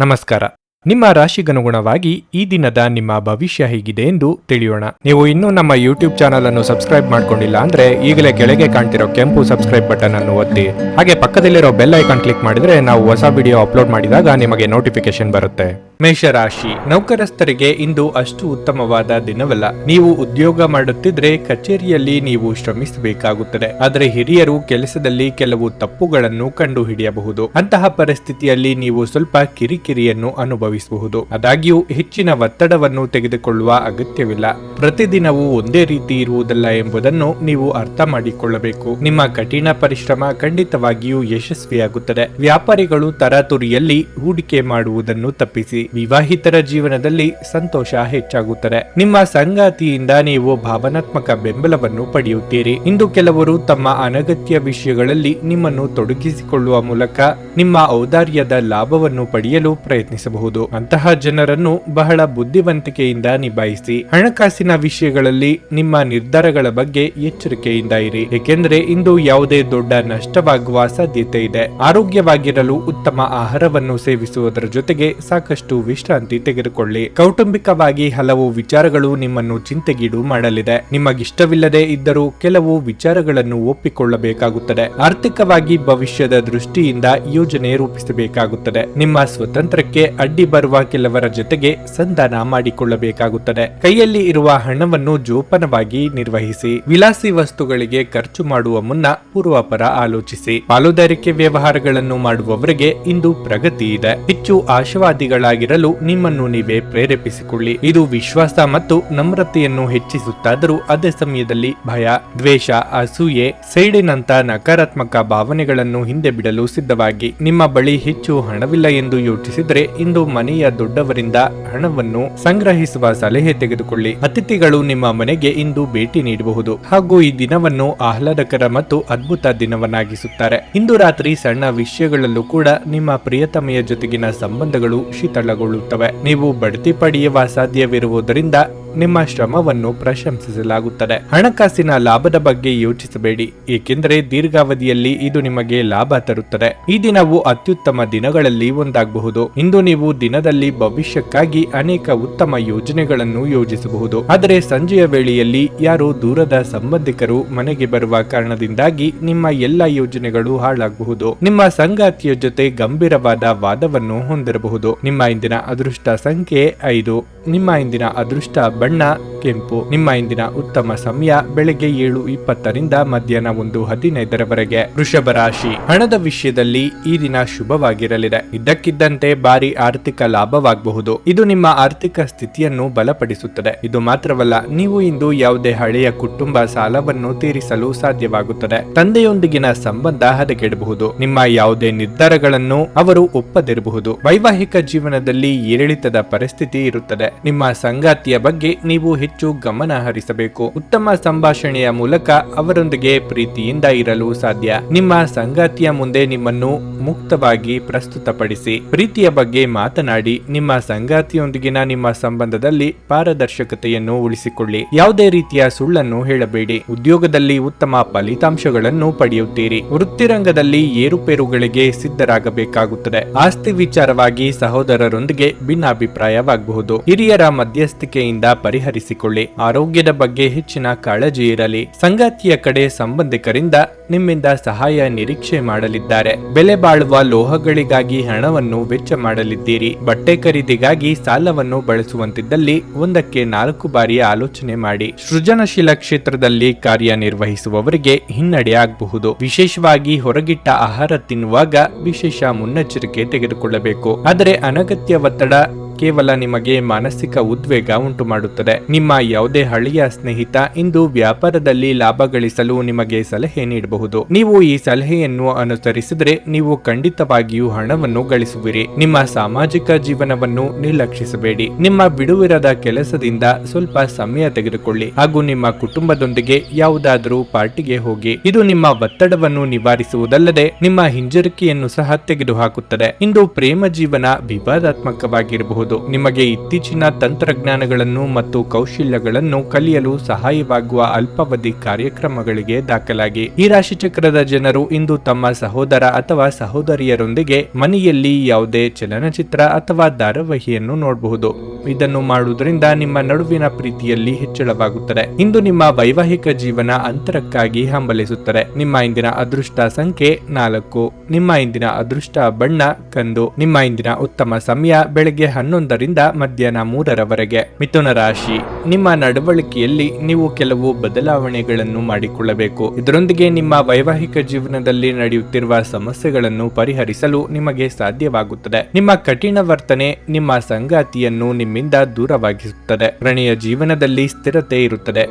ನಮಸ್ಕಾರ. ನಿಮ್ಮ ರಾಶಿಗನುಗುಣವಾಗಿ ಈ ದಿನದ ನಿಮ್ಮ ಭವಿಷ್ಯ ಹೇಗಿದೆ ಎಂದು ತಿಳಿಯೋಣ. ನೀವು ಇನ್ನೂ ನಮ್ಮ ಯೂಟ್ಯೂಬ್ ಚಾನಲ್ ಅನ್ನು ಸಬ್ಸ್ಕ್ರೈಬ್ ಮಾಡ್ಕೊಂಡಿಲ್ಲ ಅಂದ್ರೆ ಈಗಲೇ ಕೆಳಗೆ ಕಾಣ್ತಿರೋ ಕೆಂಪು ಸಬ್ಸ್ಕ್ರೈಬ್ ಬಟನ್ ಅನ್ನು ಒತ್ತಿ, ಹಾಗೆ ಪಕ್ಕದಲ್ಲಿರೋ ಬೆಲ್ ಐಕಾನ್ ಕ್ಲಿಕ್ ಮಾಡಿದ್ರೆ ನಾವು ಹೊಸ ವಿಡಿಯೋ ಅಪ್ಲೋಡ್ ಮಾಡಿದಾಗ ನಿಮಗೆ ನೋಟಿಫಿಕೇಶನ್ ಬರುತ್ತೆ. ಮೇಷರಾಶಿ, ನೌಕರಸ್ಥರಿಗೆ ಇಂದು ಅಷ್ಟು ಉತ್ತಮವಾದ ದಿನವಲ್ಲ. ನೀವು ಉದ್ಯೋಗ ಮಾಡುತ್ತಿದ್ರೆ ಕಚೇರಿಯಲ್ಲಿ ನೀವು ಶ್ರಮಿಸಬೇಕಾಗುತ್ತದೆ. ಆದರೆ ಹಿರಿಯರು ಕೆಲಸದಲ್ಲಿ ಕೆಲವು ತಪ್ಪುಗಳನ್ನು ಕಂಡು ಹಿಡಿಯಬಹುದು. ಅಂತಹ ಪರಿಸ್ಥಿತಿಯಲ್ಲಿ ನೀವು ಸ್ವಲ್ಪ ಕಿರಿಕಿರಿಯನ್ನು ಅನುಭವಿಸಬಹುದು. ಆದಾಗ್ಯೂ ಹೆಚ್ಚಿನ ಒತ್ತಡವನ್ನು ತೆಗೆದುಕೊಳ್ಳುವ ಅಗತ್ಯವಿಲ್ಲ. ಪ್ರತಿದಿನವೂ ಒಂದೇ ರೀತಿ ಇರುವುದಲ್ಲ ಎಂಬುದನ್ನು ನೀವು ಅರ್ಥ ಮಾಡಿಕೊಳ್ಳಬೇಕು. ನಿಮ್ಮ ಕಠಿಣ ಪರಿಶ್ರಮ ಖಂಡಿತವಾಗಿಯೂ ಯಶಸ್ವಿಯಾಗುತ್ತದೆ. ವ್ಯಾಪಾರಿಗಳು ತರಾತುರಿಯಲ್ಲಿ ಹೂಡಿಕೆ ಮಾಡುವುದನ್ನು ತಪ್ಪಿಸಿ. ವಿವಾಹಿತರ ಜೀವನದಲ್ಲಿ ಸಂತೋಷ ಹೆಚ್ಚಾಗುತ್ತದೆ. ನಿಮ್ಮ ಸಂಗಾತಿಯಿಂದ ನೀವು ಭಾವನಾತ್ಮಕ ಬೆಂಬಲವನ್ನು ಪಡೆಯುತ್ತೀರಿ. ಇಂದು ಕೆಲವರು ತಮ್ಮ ಅನಗತ್ಯ ವಿಷಯಗಳಲ್ಲಿ ನಿಮ್ಮನ್ನು ತೊಡಗಿಸಿಕೊಳ್ಳುವ ಮೂಲಕ ನಿಮ್ಮ ಔದಾರ್ಯದ ಲಾಭವನ್ನು ಪಡೆಯಲು ಪ್ರಯತ್ನಿಸಬಹುದು. ಅಂತಹ ಜನರನ್ನು ಬಹಳ ಬುದ್ಧಿವಂತಿಕೆಯಿಂದ ನಿಭಾಯಿಸಿ. ಹಣಕಾಸಿನ ವಿಷಯಗಳಲ್ಲಿ ನಿಮ್ಮ ನಿರ್ಧಾರಗಳ ಬಗ್ಗೆ ಎಚ್ಚರಿಕೆಯಿಂದ ಇರಿ, ಏಕೆಂದರೆ ಇಂದು ಯಾವುದೇ ದೊಡ್ಡ ನಷ್ಟವಾಗುವ ಸಾಧ್ಯತೆ ಇದೆ. ಆರೋಗ್ಯವಾಗಿರಲು ಉತ್ತಮ ಆಹಾರವನ್ನು ಸೇವಿಸುವುದರ ಜೊತೆಗೆ ಸಾಕಷ್ಟು ವಿಶ್ರಾಂತಿ ತೆಗೆದುಕೊಳ್ಳಿ. ಕೌಟುಂಬಿಕವಾಗಿ ಹಲವು ವಿಚಾರಗಳು ನಿಮ್ಮನ್ನು ಚಿಂತೆಗೀಡು ಮಾಡಲಿದೆ. ನಿಮಗಿಷ್ಟವಿಲ್ಲದೆ ಇದ್ದರೂ ಕೆಲವು ವಿಚಾರಗಳನ್ನು ಒಪ್ಪಿಕೊಳ್ಳಬೇಕಾಗುತ್ತದೆ. ಆರ್ಥಿಕವಾಗಿ ಭವಿಷ್ಯದ ದೃಷ್ಟಿಯಿಂದ ಯೋಜನೆ ರೂಪಿಸಬೇಕಾಗುತ್ತದೆ. ನಿಮ್ಮ ಸ್ವತಂತ್ರಕ್ಕೆ ಅಡ್ಡಿ ಬರುವ ಕೆಲವರ ಜೊತೆಗೆ ಸಂಧಾನ ಮಾಡಿಕೊಳ್ಳಬೇಕಾಗುತ್ತದೆ. ಕೈಯಲ್ಲಿ ಇರುವ ಹಣವನ್ನು ಜೋಪಾನವಾಗಿ ನಿರ್ವಹಿಸಿ. ವಿಲಾಸಿ ವಸ್ತುಗಳಿಗೆ ಖರ್ಚು ಮಾಡುವ ಮುನ್ನ ಪೂರ್ವಾಪರ ಆಲೋಚಿಸಿ. ಪಾಲುದಾರಿಕೆ ವ್ಯವಹಾರಗಳನ್ನು ಮಾಡುವವರಿಗೆ ಇಂದು ಪ್ರಗತಿ ಇದೆ. ಹೆಚ್ಚು ಆಶಾವಾದಿಗಳಾಗಿರಲು ನಿಮ್ಮನ್ನು ನೀವೇ ಪ್ರೇರೇಪಿಸಿಕೊಳ್ಳಿ. ಇದು ವಿಶ್ವಾಸ ಮತ್ತು ನಮ್ರತೆಯನ್ನು ಹೆಚ್ಚಿಸುತ್ತಾದರೂ ಅದೇ ಸಮಯದಲ್ಲಿ ಭಯ, ದ್ವೇಷ, ಅಸೂಯೆ, ಸೇಡಿನಂತ ನಕಾರಾತ್ಮಕ ಭಾವನೆಗಳನ್ನು ಹಿಂದೆ ಬಿಡಲು ಸಿದ್ಧವಾಗಿ. ನಿಮ್ಮ ಬಳಿ ಹೆಚ್ಚು ಹಣವಿಲ್ಲ ಎಂದು ಯೋಚಿಸಿದರೆ ಇಂದು ಮನೆಯ ದೊಡ್ಡವರಿಂದ ಹಣವನ್ನು ಸಂಗ್ರಹಿಸುವ ಸಲಹೆ ತೆಗೆದುಕೊಳ್ಳಿ. ಅತಿಥಿಗಳು ನಿಮ್ಮ ಮನೆಗೆ ಇಂದು ಭೇಟಿ ನೀಡಬಹುದು ಹಾಗೂ ಈ ದಿನವನ್ನು ಆಹ್ಲಾದಕರ ಮತ್ತು ಅದ್ಭುತ ದಿನವನ್ನಾಗಿಸುತ್ತಾರೆ. ಇಂದು ರಾತ್ರಿ ಸಣ್ಣ ವಿಷಯಗಳಲ್ಲೂ ಕೂಡ ನಿಮ್ಮ ಪ್ರಿಯತಮೆಯ ಜೊತೆಗಿನ ಸಂಬಂಧಗಳು ಶೀತಲಗೊಳ್ಳುತ್ತವೆ. ನೀವು ಬಡ್ತಿ ಪಡೆಯುವ ಸಾಧ್ಯವಿರುವುದರಿಂದ ನಿಮ್ಮ ಶ್ರಮವನ್ನು ಪ್ರಶಂಸಿಸಲಾಗುತ್ತದೆ. ಹಣಕಾಸಿನ ಲಾಭದ ಬಗ್ಗೆ ಯೋಚಿಸಬೇಡಿ, ಏಕೆಂದರೆ ದೀರ್ಘಾವಧಿಯಲ್ಲಿ ಇದು ನಿಮಗೆ ಲಾಭ ತರುತ್ತದೆ. ಈ ದಿನವು ಅತ್ಯುತ್ತಮ ದಿನಗಳಲ್ಲಿ ಒಂದಾಗಬಹುದು. ಇಂದು ನೀವು ದಿನದಲ್ಲಿ ಭವಿಷ್ಯಕ್ಕಾಗಿ ಅನೇಕ ಉತ್ತಮ ಯೋಜನೆಗಳನ್ನು ಯೋಜಿಸಬಹುದು. ಆದರೆ ಸಂಜೆಯ ವೇಳೆಯಲ್ಲಿ ಯಾರೋ ದೂರದ ಸಂಬಂಧಿಕರು ಮನೆಗೆ ಬರುವ ಕಾರಣದಿಂದಾಗಿ ನಿಮ್ಮ ಎಲ್ಲ ಯೋಜನೆಗಳು ಹಾಳಾಗಬಹುದು. ನಿಮ್ಮ ಸಂಗಾತಿಯ ಜೊತೆ ಗಂಭೀರವಾದ ವಾದವನ್ನು ಹೊಂದಿರಬಹುದು. ನಿಮ್ಮ ಇಂದಿನ ಅದೃಷ್ಟ ಸಂಖ್ಯೆ 5. ನಿಮ್ಮ ಇಂದಿನ ಅದೃಷ್ಟ ಬಣ್ಣ ಕೆಂಪು. ನಿಮ್ಮ ಇಂದಿನ ಉತ್ತಮ ಸಮಯ ಬೆಳಗ್ಗೆ 7:20ರಿಂದ ಮಧ್ಯಾಹ್ನ 1:15ರವರೆಗೆ. ವೃಷಭ ರಾಶಿ, ಹಣದ ವಿಷಯದಲ್ಲಿ ಈ ದಿನ ಶುಭವಾಗಿರಲಿದೆ. ಇದ್ದಕ್ಕಿದ್ದಂತೆ ಭಾರಿ ಆರ್ಥಿಕ ಲಾಭವಾಗಬಹುದು. ಇದು ನಿಮ್ಮ ಆರ್ಥಿಕ ಸ್ಥಿತಿಯನ್ನು ಬಲಪಡಿಸುತ್ತದೆ. ಇದು ಮಾತ್ರವಲ್ಲ, ನೀವು ಇಂದು ಯಾವುದೇ ಹಳೆಯ ಕುಟುಂಬ ಸಾಲವನ್ನು ತೀರಿಸಲು ಸಾಧ್ಯವಾಗುತ್ತದೆ. ತಂದೆಯೊಂದಿಗಿನ ಸಂಬಂಧ ಹದಗೆಡಬಹುದು. ನಿಮ್ಮ ಯಾವುದೇ ನಿರ್ಧಾರಗಳನ್ನು ಅವರು ಒಪ್ಪದಿರಬಹುದು. ವೈವಾಹಿಕ ಜೀವನದಲ್ಲಿ ಏರಿಳಿತದ ಪರಿಸ್ಥಿತಿ ಇರುತ್ತದೆ. ನಿಮ್ಮ ಸಂಗಾತಿಯ ಬಗ್ಗೆ ನೀವು ಹೆಚ್ಚು ಗಮನ ಹರಿಸಬೇಕು. ಉತ್ತಮ ಸಂಭಾಷಣೆಯ ಮೂಲಕ ಅವರೊಂದಿಗೆ ಪ್ರೀತಿಯಿಂದ ಇರಲು ಸಾಧ್ಯ. ನಿಮ್ಮ ಸಂಗಾತಿಯ ಮುಂದೆ ನಿಮ್ಮನ್ನು ಮುಕ್ತವಾಗಿ ಪ್ರಸ್ತುತಪಡಿಸಿ. ಪ್ರೀತಿಯ ಬಗ್ಗೆ ಮಾತನಾಡಿ. ನಿಮ್ಮ ಸಂಗಾತಿಯೊಂದಿಗಿನ ನಿಮ್ಮ ಸಂಬಂಧದಲ್ಲಿ ಪಾರದರ್ಶಕತೆಯನ್ನು ಉಳಿಸಿಕೊಳ್ಳಿ. ಯಾವುದೇ ರೀತಿಯ ಸುಳ್ಳನ್ನು ಹೇಳಬೇಡಿ. ಉದ್ಯೋಗದಲ್ಲಿ ಉತ್ತಮ ಫಲಿತಾಂಶಗಳನ್ನು ಪಡೆಯುತ್ತೀರಿ. ವೃತ್ತಿರಂಗದಲ್ಲಿ ಏರುಪೇರುಗಳಿಗೆ ಸಿದ್ಧರಾಗಬೇಕಾಗುತ್ತದೆ. ಆಸ್ತಿ ವಿಚಾರವಾಗಿ ಸಹೋದರರೊಂದಿಗೆ ಭಿನ್ನಾಭಿಪ್ರಾಯವಾಗಬಹುದು. ಹಿರಿಯರ ಮಧ್ಯಸ್ಥಿಕೆಯಿಂದ ಪರಿಹರಿಸಿಕೊಳ್ಳಿ. ಆರೋಗ್ಯದ ಬಗ್ಗೆ ಹೆಚ್ಚಿನ ಕಾಳಜಿ ಇರಲಿ. ಸಂಗಾತಿಯ ಕಡೆ ಸಂಬಂಧಿಕರಿಂದ ನಿಮ್ಮಿಂದ ಸಹಾಯ ನಿರೀಕ್ಷೆ ಮಾಡಲಿದ್ದಾರೆ. ಬೆಲೆ ಬಾಳುವ ಲೋಹಗಳಿಗಾಗಿ ಹಣವನ್ನು ವೆಚ್ಚ ಮಾಡಲಿದ್ದೀರಿ. ಬಟ್ಟೆ ಖರೀದಿಗಾಗಿ ಸಾಲವನ್ನು ಬಳಸುವಂತಿದ್ದಲ್ಲಿ 1-4 ಬಾರಿ ಆಲೋಚನೆ ಮಾಡಿ. ಸೃಜನಶೀಲ ಕ್ಷೇತ್ರದಲ್ಲಿ ಕಾರ್ಯನಿರ್ವಹಿಸುವವರಿಗೆ ಹಿನ್ನಡೆ ಆಗಬಹುದು. ವಿಶೇಷವಾಗಿ ಹೊರಗಿಟ್ಟ ಆಹಾರ ತಿನ್ನುವಾಗ ವಿಶೇಷ ಮುನ್ನೆಚ್ಚರಿಕೆ ತೆಗೆದುಕೊಳ್ಳಬೇಕು. ಆದರೆ ಅನಗತ್ಯ ಒತ್ತಡ ಕೇವಲ ನಿಮಗೆ ಮಾನಸಿಕ ಉದ್ವೇಗ ಉಂಟು ಮಾಡುತ್ತದೆ. ನಿಮ್ಮ ಯಾವುದೇ ಹಳೆಯ ಸ್ನೇಹಿತ ಇಂದು ವ್ಯಾಪಾರದಲ್ಲಿ ಲಾಭ ಗಳಿಸಲು ನಿಮಗೆ ಸಲಹೆ ನೀಡಬಹುದು. ನೀವು ಈ ಸಲಹೆಯನ್ನು ಅನುಸರಿಸಿದರೆ ನೀವು ಖಂಡಿತವಾಗಿಯೂ ಹಣವನ್ನು ಗಳಿಸುವಿರಿ. ನಿಮ್ಮ ಸಾಮಾಜಿಕ ಜೀವನವನ್ನು ನಿರ್ಲಕ್ಷಿಸಬೇಡಿ. ನಿಮ್ಮ ಬಿಡುವಿರದ ಕೆಲಸದಿಂದ ಸ್ವಲ್ಪ ಸಮಯ ತೆಗೆದುಕೊಳ್ಳಿ ಹಾಗೂ ನಿಮ್ಮ ಕುಟುಂಬದೊಂದಿಗೆ ಯಾವುದಾದರೂ ಪಾರ್ಟಿಗೆ ಹೋಗಿ. ಇದು ನಿಮ್ಮ ಒತ್ತಡವನ್ನು ನಿವಾರಿಸುವುದಲ್ಲದೆ ನಿಮ್ಮ ಹಿಂಜರಿಕೆಯನ್ನು ಸಹ ತೆಗೆದುಹಾಕುತ್ತದೆ. ಇಂದು ಪ್ರೇಮ ಜೀವನ ವಿವಾದಾತ್ಮಕವಾಗಿರಬಹುದು. ಮಾಡಬಹುದು. ನಿಮಗೆ ಇತ್ತೀಚಿನ ತಂತ್ರಜ್ಞಾನಗಳನ್ನು ಮತ್ತು ಕೌಶಲ್ಯಗಳನ್ನು ಕಲಿಯಲು ಸಹಾಯವಾಗುವ ಅಲ್ಪಾವಧಿ ಕಾರ್ಯಕ್ರಮಗಳಿಗೆ ದಾಖಲಾಗಿ. ಈ ರಾಶಿಚಕ್ರದ ಜನರು ಇಂದು ತಮ್ಮ ಸಹೋದರ ಅಥವಾ ಸಹೋದರಿಯರೊಂದಿಗೆ ಮನೆಯಲ್ಲಿ ಯಾವುದೇ ಚಲನಚಿತ್ರ ಅಥವಾ ಧಾರಾವಾಹಿಯನ್ನು ನೋಡಬಹುದು. ಇದನ್ನು ಮಾಡುವುದರಿಂದ ನಿಮ್ಮ ನಡುವಿನ ಪ್ರೀತಿಯಲ್ಲಿ ಹೆಚ್ಚಳವಾಗುತ್ತದೆ. ಇಂದು ನಿಮ್ಮ ವೈವಾಹಿಕ ಜೀವನ ಅಂತರಕ್ಕಾಗಿ ಹಂಬಲಿಸುತ್ತದೆ. ನಿಮ್ಮ ಇಂದಿನ ಅದೃಷ್ಟ ಸಂಖ್ಯೆ 4. ನಿಮ್ಮ ಇಂದಿನ ಅದೃಷ್ಟ ಬಣ್ಣ ಕಂದು. ನಿಮ್ಮ ಇಂದಿನ ಉತ್ತಮ ಸಮಯ ಬೆಳಗ್ಗೆ 11ರಿಂದ ಮಧ್ಯಾಹ್ನ 3ರವರೆಗೆ. ಮಿಥುನ ರಾಶಿ, ನಿಮ್ಮ ನಡವಳಿಕೆಯಲ್ಲಿ ನೀವು ಕೆಲವು ಬದಲಾವಣೆಗಳನ್ನು ಮಾಡಿಕೊಳ್ಳಬೇಕು. ಇದರೊಂದಿಗೆ ನಿಮ್ಮ ವೈವಾಹಿಕ ಜೀವನದಲ್ಲಿ ನಡೆಯುತ್ತಿರುವ ಸಮಸ್ಯೆಗಳನ್ನು ಪರಿಹರಿಸಲು ನಿಮಗೆ ಸಾಧ್ಯವಾಗುತ್ತದೆ. ನಿಮ್ಮ ಕಠಿಣ ವರ್ತನೆ ನಿಮ್ಮ ಸಂಗಾತಿಯನ್ನು ನಿಮ್ಮಿಂದ ದೂರವಾಗಿಸುತ್ತದೆ. ಪ್ರಣಯ ಜೀವನದಲ್ಲಿ ಸ್ಥಿರತೆ ಇರುತ್ತದೆ.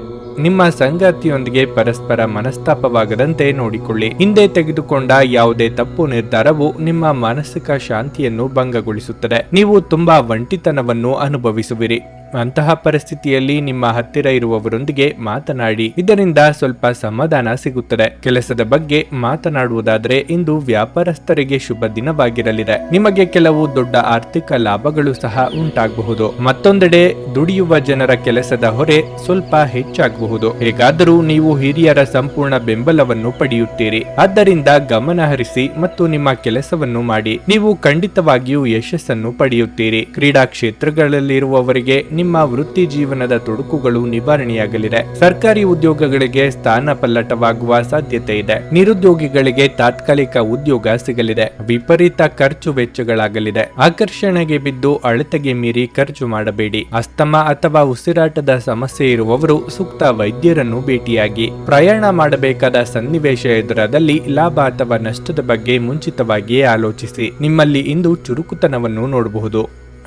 ನಿಮ್ಮ ಸಂಗಾತಿಯೊಂದಿಗೆ ಪರಸ್ಪರ ಮನಸ್ತಾಪವಾಗದಂತೆ ನೋಡಿಕೊಳ್ಳಿ. ಹಿಂದೆ ತೆಗೆದುಕೊಂಡ ಯಾವುದೇ ತಪ್ಪು ನಿರ್ಧಾರವು ನಿಮ್ಮ ಮಾನಸಿಕ ಶಾಂತಿಯನ್ನು ಭಂಗಗೊಳಿಸುತ್ತದೆ. ನೀವು ತುಂಬಾ ಒಂಟಿತನವನ್ನು ಅನುಭವಿಸುವಿರಿ. ಅಂತಹ ಪರಿಸ್ಥಿತಿಯಲ್ಲಿ ನಿಮ್ಮ ಹತ್ತಿರ ಇರುವವರೊಂದಿಗೆ ಮಾತನಾಡಿ. ಇದರಿಂದ ಸ್ವಲ್ಪ ಸಮಾಧಾನ ಸಿಗುತ್ತದೆ. ಕೆಲಸದ ಬಗ್ಗೆ ಮಾತನಾಡುವುದಾದರೆ ಇಂದು ವ್ಯಾಪಾರಸ್ಥರಿಗೆ ಶುಭ ದಿನವಾಗಿರಲಿದೆ. ನಿಮಗೆ ಕೆಲವು ದೊಡ್ಡ ಆರ್ಥಿಕ ಲಾಭಗಳು ಸಹ ಉಂಟಾಗಬಹುದು. ಮತ್ತೊಂದೆಡೆ ದುಡಿಯುವ ಜನರ ಕೆಲಸದ ಹೊರೆ ಸ್ವಲ್ಪ ಹೆಚ್ಚಾಗಬಹುದು. ಹೇಗಾದರೂ ನೀವು ಹಿರಿಯರ ಸಂಪೂರ್ಣ ಬೆಂಬಲವನ್ನು ಪಡೆಯುತ್ತೀರಿ. ಆದ್ದರಿಂದ ಗಮನ ಹರಿಸಿ ಮತ್ತು ನಿಮ್ಮ ಕೆಲಸವನ್ನು ಮಾಡಿ. ನೀವು ಖಂಡಿತವಾಗಿಯೂ ಯಶಸ್ಸನ್ನು ಪಡೆಯುತ್ತೀರಿ. ಕ್ರೀಡಾ ಕ್ಷೇತ್ರಗಳಲ್ಲಿರುವವರಿಗೆ ನಿಮ್ಮ ವೃತ್ತಿ ಜೀವನದ ತೊಡಕುಗಳು ನಿವಾರಣೆಯಾಗಲಿದೆ. ಸರ್ಕಾರಿ ಉದ್ಯೋಗಗಳಿಗೆ ಸ್ಥಾನ ಪಲ್ಲಟವಾಗುವ ಸಾಧ್ಯತೆ ಇದೆ. ನಿರುದ್ಯೋಗಿಗಳಿಗೆ ತಾತ್ಕಾಲಿಕ ಉದ್ಯೋಗ ಸಿಗಲಿದೆ. ವಿಪರೀತ ಖರ್ಚು ವೆಚ್ಚಗಳಾಗಲಿದೆ. ಆಕರ್ಷಣೆಗೆ ಬಿದ್ದು ಅಳತೆಗೆ ಮೀರಿ ಖರ್ಚು ಮಾಡಬೇಡಿ. ಅಸ್ತಮಾ ಅಥವಾ ಉಸಿರಾಟದ ಸಮಸ್ಯೆ ಇರುವವರು ಸೂಕ್ತ ವೈದ್ಯರನ್ನು ಭೇಟಿಯಾಗಿ. ಪ್ರಯಾಣ ಮಾಡಬೇಕಾದ ಸನ್ನಿವೇಶ ಎದುರಾದಲ್ಲಿ ಲಾಭ ಅಥವಾ ನಷ್ಟದ ಬಗ್ಗೆ ಮುಂಚಿತವಾಗಿಯೇ ಆಲೋಚಿಸಿ. ನಿಮ್ಮಲ್ಲಿ ಇಂದು ಚುರುಕುತನವನ್ನು ನೋಡಬಹುದು.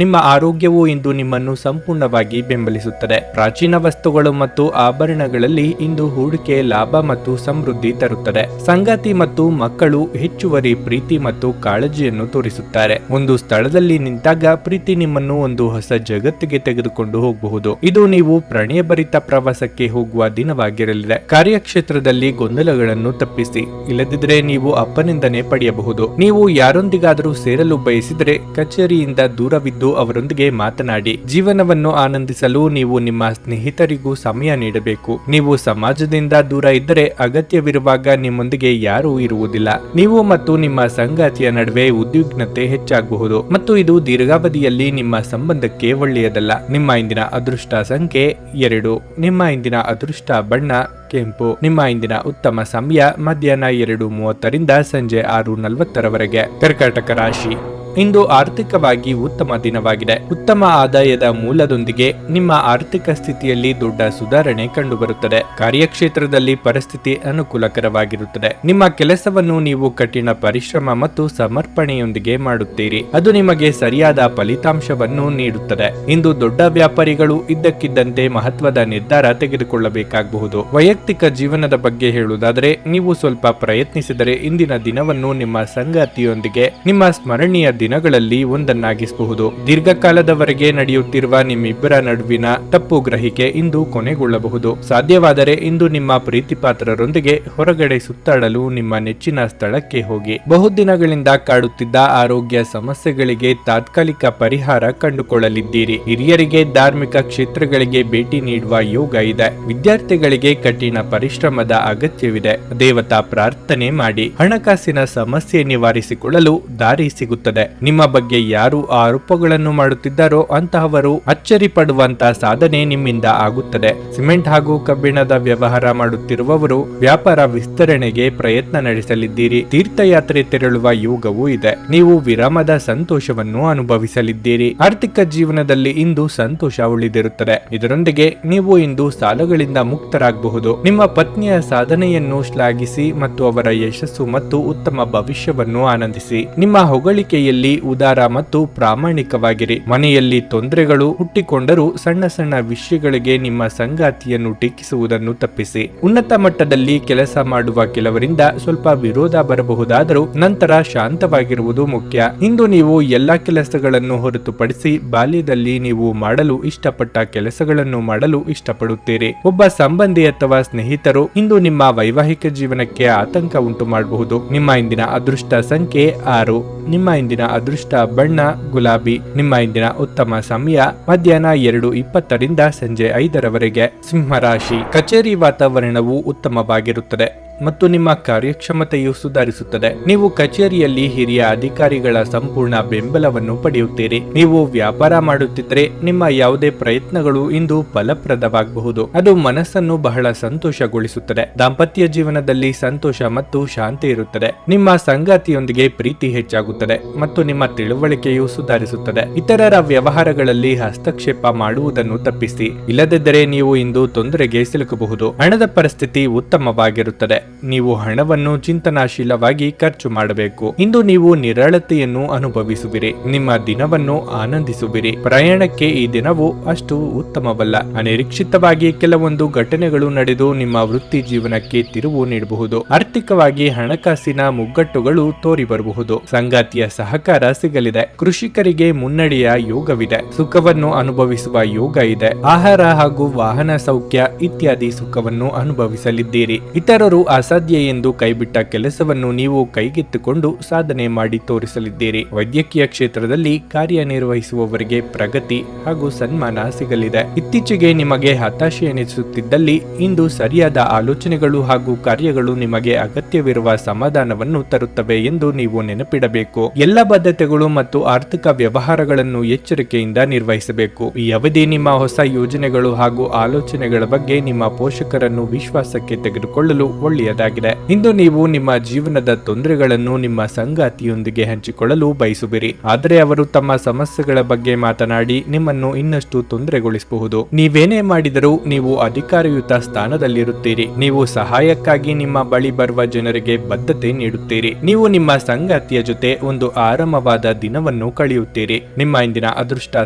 ನಿಮ್ಮ ಆರೋಗ್ಯವು ಇಂದು ನಿಮ್ಮನ್ನು ಸಂಪೂರ್ಣವಾಗಿ ಬೆಂಬಲಿಸುತ್ತದೆ. ಪ್ರಾಚೀನ ವಸ್ತುಗಳು ಮತ್ತು ಆಭರಣಗಳಲ್ಲಿ ಇಂದು ಹೂಡಿಕೆ ಲಾಭ ಮತ್ತು ಸಮೃದ್ಧಿ ತರುತ್ತದೆ. ಸಂಗಾತಿ ಮತ್ತು ಮಕ್ಕಳು ಹೆಚ್ಚುವರಿ ಪ್ರೀತಿ ಮತ್ತು ಕಾಳಜಿಯನ್ನು ತೋರಿಸುತ್ತಾರೆ. ಒಂದು ಸ್ಥಳದಲ್ಲಿ ನಿಂತಾಗ ಪ್ರೀತಿ ನಿಮ್ಮನ್ನು ಒಂದು ಹೊಸ ಜಗತ್ತಿಗೆ ತೆಗೆದುಕೊಂಡು ಹೋಗಬಹುದು. ಇದು ನೀವು ಪ್ರಣಯಭರಿತ ಪ್ರವಾಸಕ್ಕೆ ಹೋಗುವ ದಿನವಾಗಿರಲಿದೆ. ಕಾರ್ಯಕ್ಷೇತ್ರದಲ್ಲಿ ಗೊಂದಲಗಳನ್ನು ತಪ್ಪಿಸಿ, ಇಲ್ಲದಿದ್ದರೆ ನೀವು ಅಪನಿಂದನೆ ಪಡೆಯಬಹುದು. ನೀವು ಯಾರೊಂದಿಗಾದರೂ ಸೇರಲು ಬಯಸಿದರೆ ಕಚೇರಿಯಿಂದ ದೂರವಿದ್ದು ಅವರೊಂದಿಗೆ ಮಾತನಾಡಿ. ಜೀವನವನ್ನು ಆನಂದಿಸಲು ನೀವು ನಿಮ್ಮ ಸ್ನೇಹಿತರಿಗೂ ಸಮಯ ನೀಡಬೇಕು. ನೀವು ಸಮಾಜದಿಂದ ದೂರ ಇದ್ದರೆ ಅಗತ್ಯವಿರುವಾಗ ನಿಮ್ಮೊಂದಿಗೆ ಯಾರೂ ಇರುವುದಿಲ್ಲ. ನೀವು ಮತ್ತು ನಿಮ್ಮ ಸಂಗಾತಿಯ ನಡುವೆ ಉದ್ವಿಗ್ನತೆ ಹೆಚ್ಚಾಗಬಹುದು ಮತ್ತು ಇದು ದೀರ್ಘಾವಧಿಯಲ್ಲಿ ನಿಮ್ಮ ಸಂಬಂಧಕ್ಕೆ ಒಳ್ಳೆಯದಲ್ಲ. ನಿಮ್ಮ ಇಂದಿನ ಅದೃಷ್ಟ ಸಂಖ್ಯೆ 2. ನಿಮ್ಮ ಇಂದಿನ ಅದೃಷ್ಟ ಬಣ್ಣ ಕೆಂಪು. ನಿಮ್ಮ ಇಂದಿನ ಉತ್ತಮ ಸಮಯ ಮಧ್ಯಾಹ್ನ 2:30ರಿಂದ ಸಂಜೆ 6:40ರವರೆಗೆ. ಕರ್ಕಾಟಕ ರಾಶಿ, ಇಂದು ಆರ್ಥಿಕವಾಗಿ ಉತ್ತಮ ದಿನವಾಗಿದೆ. ಉತ್ತಮ ಆದಾಯದ ಮೂಲದೊಂದಿಗೆ ನಿಮ್ಮ ಆರ್ಥಿಕ ಸ್ಥಿತಿಯಲ್ಲಿ ದೊಡ್ಡ ಸುಧಾರಣೆ ಕಂಡುಬರುತ್ತದೆ. ಕಾರ್ಯಕ್ಷೇತ್ರದಲ್ಲಿ ಪರಿಸ್ಥಿತಿ ಅನುಕೂಲಕರವಾಗಿರುತ್ತದೆ. ನಿಮ್ಮ ಕೆಲಸವನ್ನು ನೀವು ಕಠಿಣ ಪರಿಶ್ರಮ ಮತ್ತು ಸಮರ್ಪಣೆಯೊಂದಿಗೆ ಮಾಡುತ್ತೀರಿ. ಅದು ನಿಮಗೆ ಸರಿಯಾದ ಫಲಿತಾಂಶವನ್ನು ನೀಡುತ್ತದೆ. ಇಂದು ದೊಡ್ಡ ವ್ಯಾಪಾರಿಗಳು ಇದ್ದಕ್ಕಿದ್ದಂತೆ ಮಹತ್ವದ ನಿರ್ಧಾರ ತೆಗೆದುಕೊಳ್ಳಬೇಕಾಗಬಹುದು. ವೈಯಕ್ತಿಕ ಜೀವನದ ಬಗ್ಗೆ ಹೇಳುವುದಾದರೆ ನೀವು ಸ್ವಲ್ಪ ಪ್ರಯತ್ನಿಸಿದರೆ ಇಂದಿನ ದಿನವನ್ನು ನಿಮ್ಮ ಸಂಗಾತಿಯೊಂದಿಗೆ ನಿಮ್ಮ ಸ್ಮರಣೀಯ ದಿನಗಳಲ್ಲಿ ಒಂದನ್ನಾಗಿಸಬಹುದು. ದೀರ್ಘಕಾಲದವರೆಗೆ ನಡೆಯುತ್ತಿರುವ ನಿಮ್ಮಿಬ್ಬರ ನಡುವಿನ ತಪ್ಪು ಗ್ರಹಿಕೆ ಇಂದು ಕೊನೆಗೊಳ್ಳಬಹುದು. ಸಾಧ್ಯವಾದರೆ ಇಂದು ನಿಮ್ಮ ಪ್ರೀತಿಪಾತ್ರರೊಂದಿಗೆ ಹೊರಗಡೆ ಸುತ್ತಾಡಲು ನಿಮ್ಮ ನೆಚ್ಚಿನ ಸ್ಥಳಕ್ಕೆ ಹೋಗಿ. ಬಹುದಿನಗಳಿಂದ ಕಾಡುತ್ತಿದ್ದ ಆರೋಗ್ಯ ಸಮಸ್ಯೆಗಳಿಗೆ ತಾತ್ಕಾಲಿಕ ಪರಿಹಾರ ಕಂಡುಕೊಳ್ಳಲಿದ್ದೀರಿ. ಹಿರಿಯರಿಗೆ ಧಾರ್ಮಿಕ ಕ್ಷೇತ್ರಗಳಿಗೆ ಭೇಟಿ ನೀಡುವ ಯೋಗ ಇದೆ. ವಿದ್ಯಾರ್ಥಿಗಳಿಗೆ ಕಠಿಣ ಪರಿಶ್ರಮದ ಅಗತ್ಯವಿದೆ. ದೇವತಾ ಪ್ರಾರ್ಥನೆ ಮಾಡಿ. ಹಣಕಾಸಿನ ಸಮಸ್ಯೆ ನಿವಾರಿಸಿಕೊಳ್ಳಲು ದಾರಿ ಸಿಗುತ್ತದೆ. ನಿಮ್ಮ ಬಗ್ಗೆ ಯಾರು ಆರೋಪಗಳನ್ನು ಮಾಡುತ್ತಿದ್ದಾರೋ ಅಂತಹವರು ಅಚ್ಚರಿ ಪಡುವಂತಹ ಸಾಧನೆ ನಿಮ್ಮಿಂದ ಆಗುತ್ತದೆ. ಸಿಮೆಂಟ್ ಹಾಗೂ ಕಬ್ಬಿಣದ ವ್ಯವಹಾರ ಮಾಡುತ್ತಿರುವವರು ವ್ಯಾಪಾರ ವಿಸ್ತರಣೆಗೆ ಪ್ರಯತ್ನ ನಡೆಸಲಿದ್ದೀರಿ. ತೀರ್ಥಯಾತ್ರೆ ತೆರಳುವ ಯೋಗವೂ ಇದೆ. ನೀವು ವಿರಾಮದ ಸಂತೋಷವನ್ನು ಅನುಭವಿಸಲಿದ್ದೀರಿ. ಆರ್ಥಿಕ ಜೀವನದಲ್ಲಿ ಇಂದು ಸಂತೋಷ ಉಳಿದಿರುತ್ತದೆ. ಇದರೊಂದಿಗೆ ನೀವು ಇಂದು ಸಾಲಗಳಿಂದ ಮುಕ್ತರಾಗಬಹುದು. ನಿಮ್ಮ ಪತ್ನಿಯ ಸಾಧನೆಯನ್ನು ಶ್ಲಾಘಿಸಿ ಮತ್ತು ಅವರ ಯಶಸ್ಸು ಮತ್ತು ಉತ್ತಮ ಭವಿಷ್ಯವನ್ನು ಆನಂದಿಸಿ. ನಿಮ್ಮ ಹೊಗಳಿಕೆಯಲ್ಲಿ ಉದಾರ ಮತ್ತು ಪ್ರಾಮಾಣಿಕವಾಗಿರಿ. ಮನೆಯಲ್ಲಿ ತೊಂದರೆಗಳು ಹುಟ್ಟಿಕೊಂಡರೂ ಸಣ್ಣ ಸಣ್ಣ ವಿಷಯಗಳಿಗೆ ನಿಮ್ಮ ಸಂಗಾತಿಯನ್ನು ಟೀಕಿಸುವುದನ್ನು ತಪ್ಪಿಸಿ. ಉನ್ನತ ಮಟ್ಟದಲ್ಲಿ ಕೆಲಸ ಮಾಡುವ ಕೆಲವರಿಂದ ಸ್ವಲ್ಪ ವಿರೋಧ ಬರಬಹುದಾದರೂ ನಂತರ ಶಾಂತವಾಗಿರುವುದು ಮುಖ್ಯ. ಇಂದು ನೀವು ಎಲ್ಲಾ ಕೆಲಸಗಳನ್ನು ಹೊರತುಪಡಿಸಿ ಬಾಲ್ಯದಲ್ಲಿ ನೀವು ಮಾಡಲು ಇಷ್ಟಪಟ್ಟ ಕೆಲಸಗಳನ್ನು ಮಾಡಲು ಇಷ್ಟಪಡುತ್ತೀರಿ. ಒಬ್ಬ ಸಂಬಂಧಿ ಅಥವಾ ಸ್ನೇಹಿತರು ಇಂದು ನಿಮ್ಮ ವೈವಾಹಿಕ ಜೀವನಕ್ಕೆ ಆತಂಕ ಉಂಟು ಮಾಡಬಹುದು. ನಿಮ್ಮ ಇಂದಿನ ಅದೃಷ್ಟ ಸಂಖ್ಯೆ 6. ನಿಮ್ಮ ಇಂದಿನ ಅದೃಷ್ಟ ಬಣ್ಣ ಗುಲಾಬಿ. ನಿಮ್ಮ ಇಂದಿನ ಉತ್ತಮ ಸಮಯ ಮಧ್ಯಾಹ್ನ 2:20ರಿಂದ ಸಂಜೆ 5ರವರೆಗೆ. ಸಿಂಹರಾಶಿ, ಕಚೇರಿ ವಾತಾವರಣವು ಉತ್ತಮವಾಗಿರುತ್ತದೆ ಮತ್ತು ನಿಮ್ಮ ಕಾರ್ಯಕ್ಷಮತೆಯು ಸುಧಾರಿಸುತ್ತದೆ. ನೀವು ಕಚೇರಿಯಲ್ಲಿ ಹಿರಿಯ ಅಧಿಕಾರಿಗಳ ಸಂಪೂರ್ಣ ಬೆಂಬಲವನ್ನು ಪಡೆಯುತ್ತೀರಿ. ನೀವು ವ್ಯಾಪಾರ ಮಾಡುತ್ತಿದ್ದರೆ ನಿಮ್ಮ ಯಾವುದೇ ಪ್ರಯತ್ನಗಳು ಇಂದು ಫಲಪ್ರದವಾಗಬಹುದು. ಅದು ಮನಸ್ಸನ್ನು ಬಹಳ ಸಂತೋಷಗೊಳಿಸುತ್ತದೆ. ದಾಂಪತ್ಯ ಜೀವನದಲ್ಲಿ ಸಂತೋಷ ಮತ್ತು ಶಾಂತಿ ಇರುತ್ತದೆ. ನಿಮ್ಮ ಸಂಗಾತಿಯೊಂದಿಗೆ ಪ್ರೀತಿ ಹೆಚ್ಚಾಗುತ್ತದೆ ಮತ್ತು ನಿಮ್ಮ ತಿಳುವಳಿಕೆಯು ಸುಧಾರಿಸುತ್ತದೆ. ಇತರರ ವ್ಯವಹಾರಗಳಲ್ಲಿ ಹಸ್ತಕ್ಷೇಪ ಮಾಡುವುದನ್ನು ತಪ್ಪಿಸಿ, ಇಲ್ಲದಿದ್ದರೆ ನೀವು ಇಂದು ತೊಂದರೆಗೆ ಸಿಲುಕಬಹುದು. ಹಣದ ಪರಿಸ್ಥಿತಿ ಉತ್ತಮವಾಗಿರುತ್ತದೆ. ನೀವು ಹಣವನ್ನು ಚಿಂತನಾಶೀಲವಾಗಿ ಖರ್ಚು ಮಾಡಬೇಕು. ಇಂದು ನೀವು ನಿರಾಳತೆಯನ್ನು ಅನುಭವಿಸುವಿರಿ. ನಿಮ್ಮ ದಿನವನ್ನು ಆನಂದಿಸುವಿರಿ. ಪ್ರಯಾಣಕ್ಕೆ ಈ ದಿನವು ಅಷ್ಟು ಉತ್ತಮವಲ್ಲ. ಅನಿರೀಕ್ಷಿತವಾಗಿ ಕೆಲವೊಂದು ಘಟನೆಗಳು ನಡೆದು ನಿಮ್ಮ ವೃತ್ತಿ ಜೀವನಕ್ಕೆ ತಿರುವು ನೀಡಬಹುದು. ಆರ್ಥಿಕವಾಗಿ ಹಣಕಾಸಿನ ಮುಗ್ಗಟ್ಟುಗಳು ತೋರಿ ಬರಬಹುದು. ಸಂಗಾತಿಯ ಸಹಕಾರ ಸಿಗಲಿದೆ. ಕೃಷಿಕರಿಗೆ ಮುನ್ನಡೆಯ ಯೋಗವಿದೆ. ಸುಖವನ್ನು ಅನುಭವಿಸುವ ಯೋಗ ಇದೆ. ಆಹಾರ ಹಾಗೂ ವಾಹನ ಸೌಖ್ಯ ಇತ್ಯಾದಿ ಸುಖವನ್ನು ಅನುಭವಿಸಲಿದ್ದೀರಿ. ಇತರರು ಅಸಾಧ್ಯ ಎಂದು ಕೈಬಿಟ್ಟ ಕೆಲಸವನ್ನು ನೀವು ಕೈಗೆತ್ತಿಕೊಂಡು ಸಾಧನೆ ಮಾಡಿ ತೋರಿಸಲಿದ್ದೀರಿ. ವೈದ್ಯಕೀಯ ಕ್ಷೇತ್ರದಲ್ಲಿ ಕಾರ್ಯನಿರ್ವಹಿಸುವವರಿಗೆ ಪ್ರಗತಿ ಹಾಗೂ ಸನ್ಮಾನ ಸಿಗಲಿದೆ. ಇತ್ತೀಚೆಗೆ ನಿಮಗೆ ಹತಾಶೆ ಎನಿಸುತ್ತಿದ್ದಲ್ಲಿ ಇಂದು ಸರಿಯಾದ ಆಲೋಚನೆಗಳು ಹಾಗೂ ಕಾರ್ಯಗಳು ನಿಮಗೆ ಅಗತ್ಯವಿರುವ ಸಮಾಧಾನವನ್ನು ತರುತ್ತವೆ ಎಂದು ನೀವು ನೆನಪಿಡಬೇಕು. ಎಲ್ಲ ಬದ್ಧತೆಗಳು ಮತ್ತು ಆರ್ಥಿಕ ವ್ಯವಹಾರಗಳನ್ನು ಎಚ್ಚರಿಕೆಯಿಂದ ನಿರ್ವಹಿಸಬೇಕು. ಈ ಅವಧಿ ನಿಮ್ಮ ಹೊಸ ಯೋಜನೆಗಳು ಹಾಗೂ ಆಲೋಚನೆಗಳ ಬಗ್ಗೆ ನಿಮ್ಮ ಪೋಷಕರನ್ನು ವಿಶ್ವಾಸಕ್ಕೆ ತೆಗೆದುಕೊಳ್ಳಲು ಒಳ್ಳೆಯದಾಗಿದೆ. ಇಂದು ನೀವು ನಿಮ್ಮ ಜೀವನದ ತೊಂದರೆಗಳನ್ನು ನಿಮ್ಮ ಸಂಗಾತಿಯೊಂದಿಗೆ ಹಂಚಿಕೊಳ್ಳಲು ಬಯಸುವಿರಿ, ಆದರೆ ಅವರು ತಮ್ಮ ಸಮಸ್ಯೆಗಳ ಬಗ್ಗೆ ಮಾತನಾಡಿ ನಿಮ್ಮನ್ನು ಇನ್ನಷ್ಟು ತೊಂದರೆಗೊಳಿಸಬಹುದು. ನೀವೇನೇ ಮಾಡಿದರೂ ನೀವು ಅಧಿಕಾರಯುತ ಸ್ಥಾನದಲ್ಲಿರುತ್ತೀರಿ. ನೀವು ಸಹಾಯಕ್ಕಾಗಿ ನಿಮ್ಮ ಬಳಿ ಬರುವ ಜನರಿಗೆ ಬದ್ಧತೆ ನೀಡುತ್ತೀರಿ. ನೀವು ನಿಮ್ಮ ಸಂಗಾತಿಯ ಜೊತೆ ಒಂದು ಆರಾಮವಾದ ದಿನವನ್ನು ಕಳೆಯುತ್ತೀರಿ. ನಿಮ್ಮ ಇಂದಿನ ಅದೃಷ್ಟ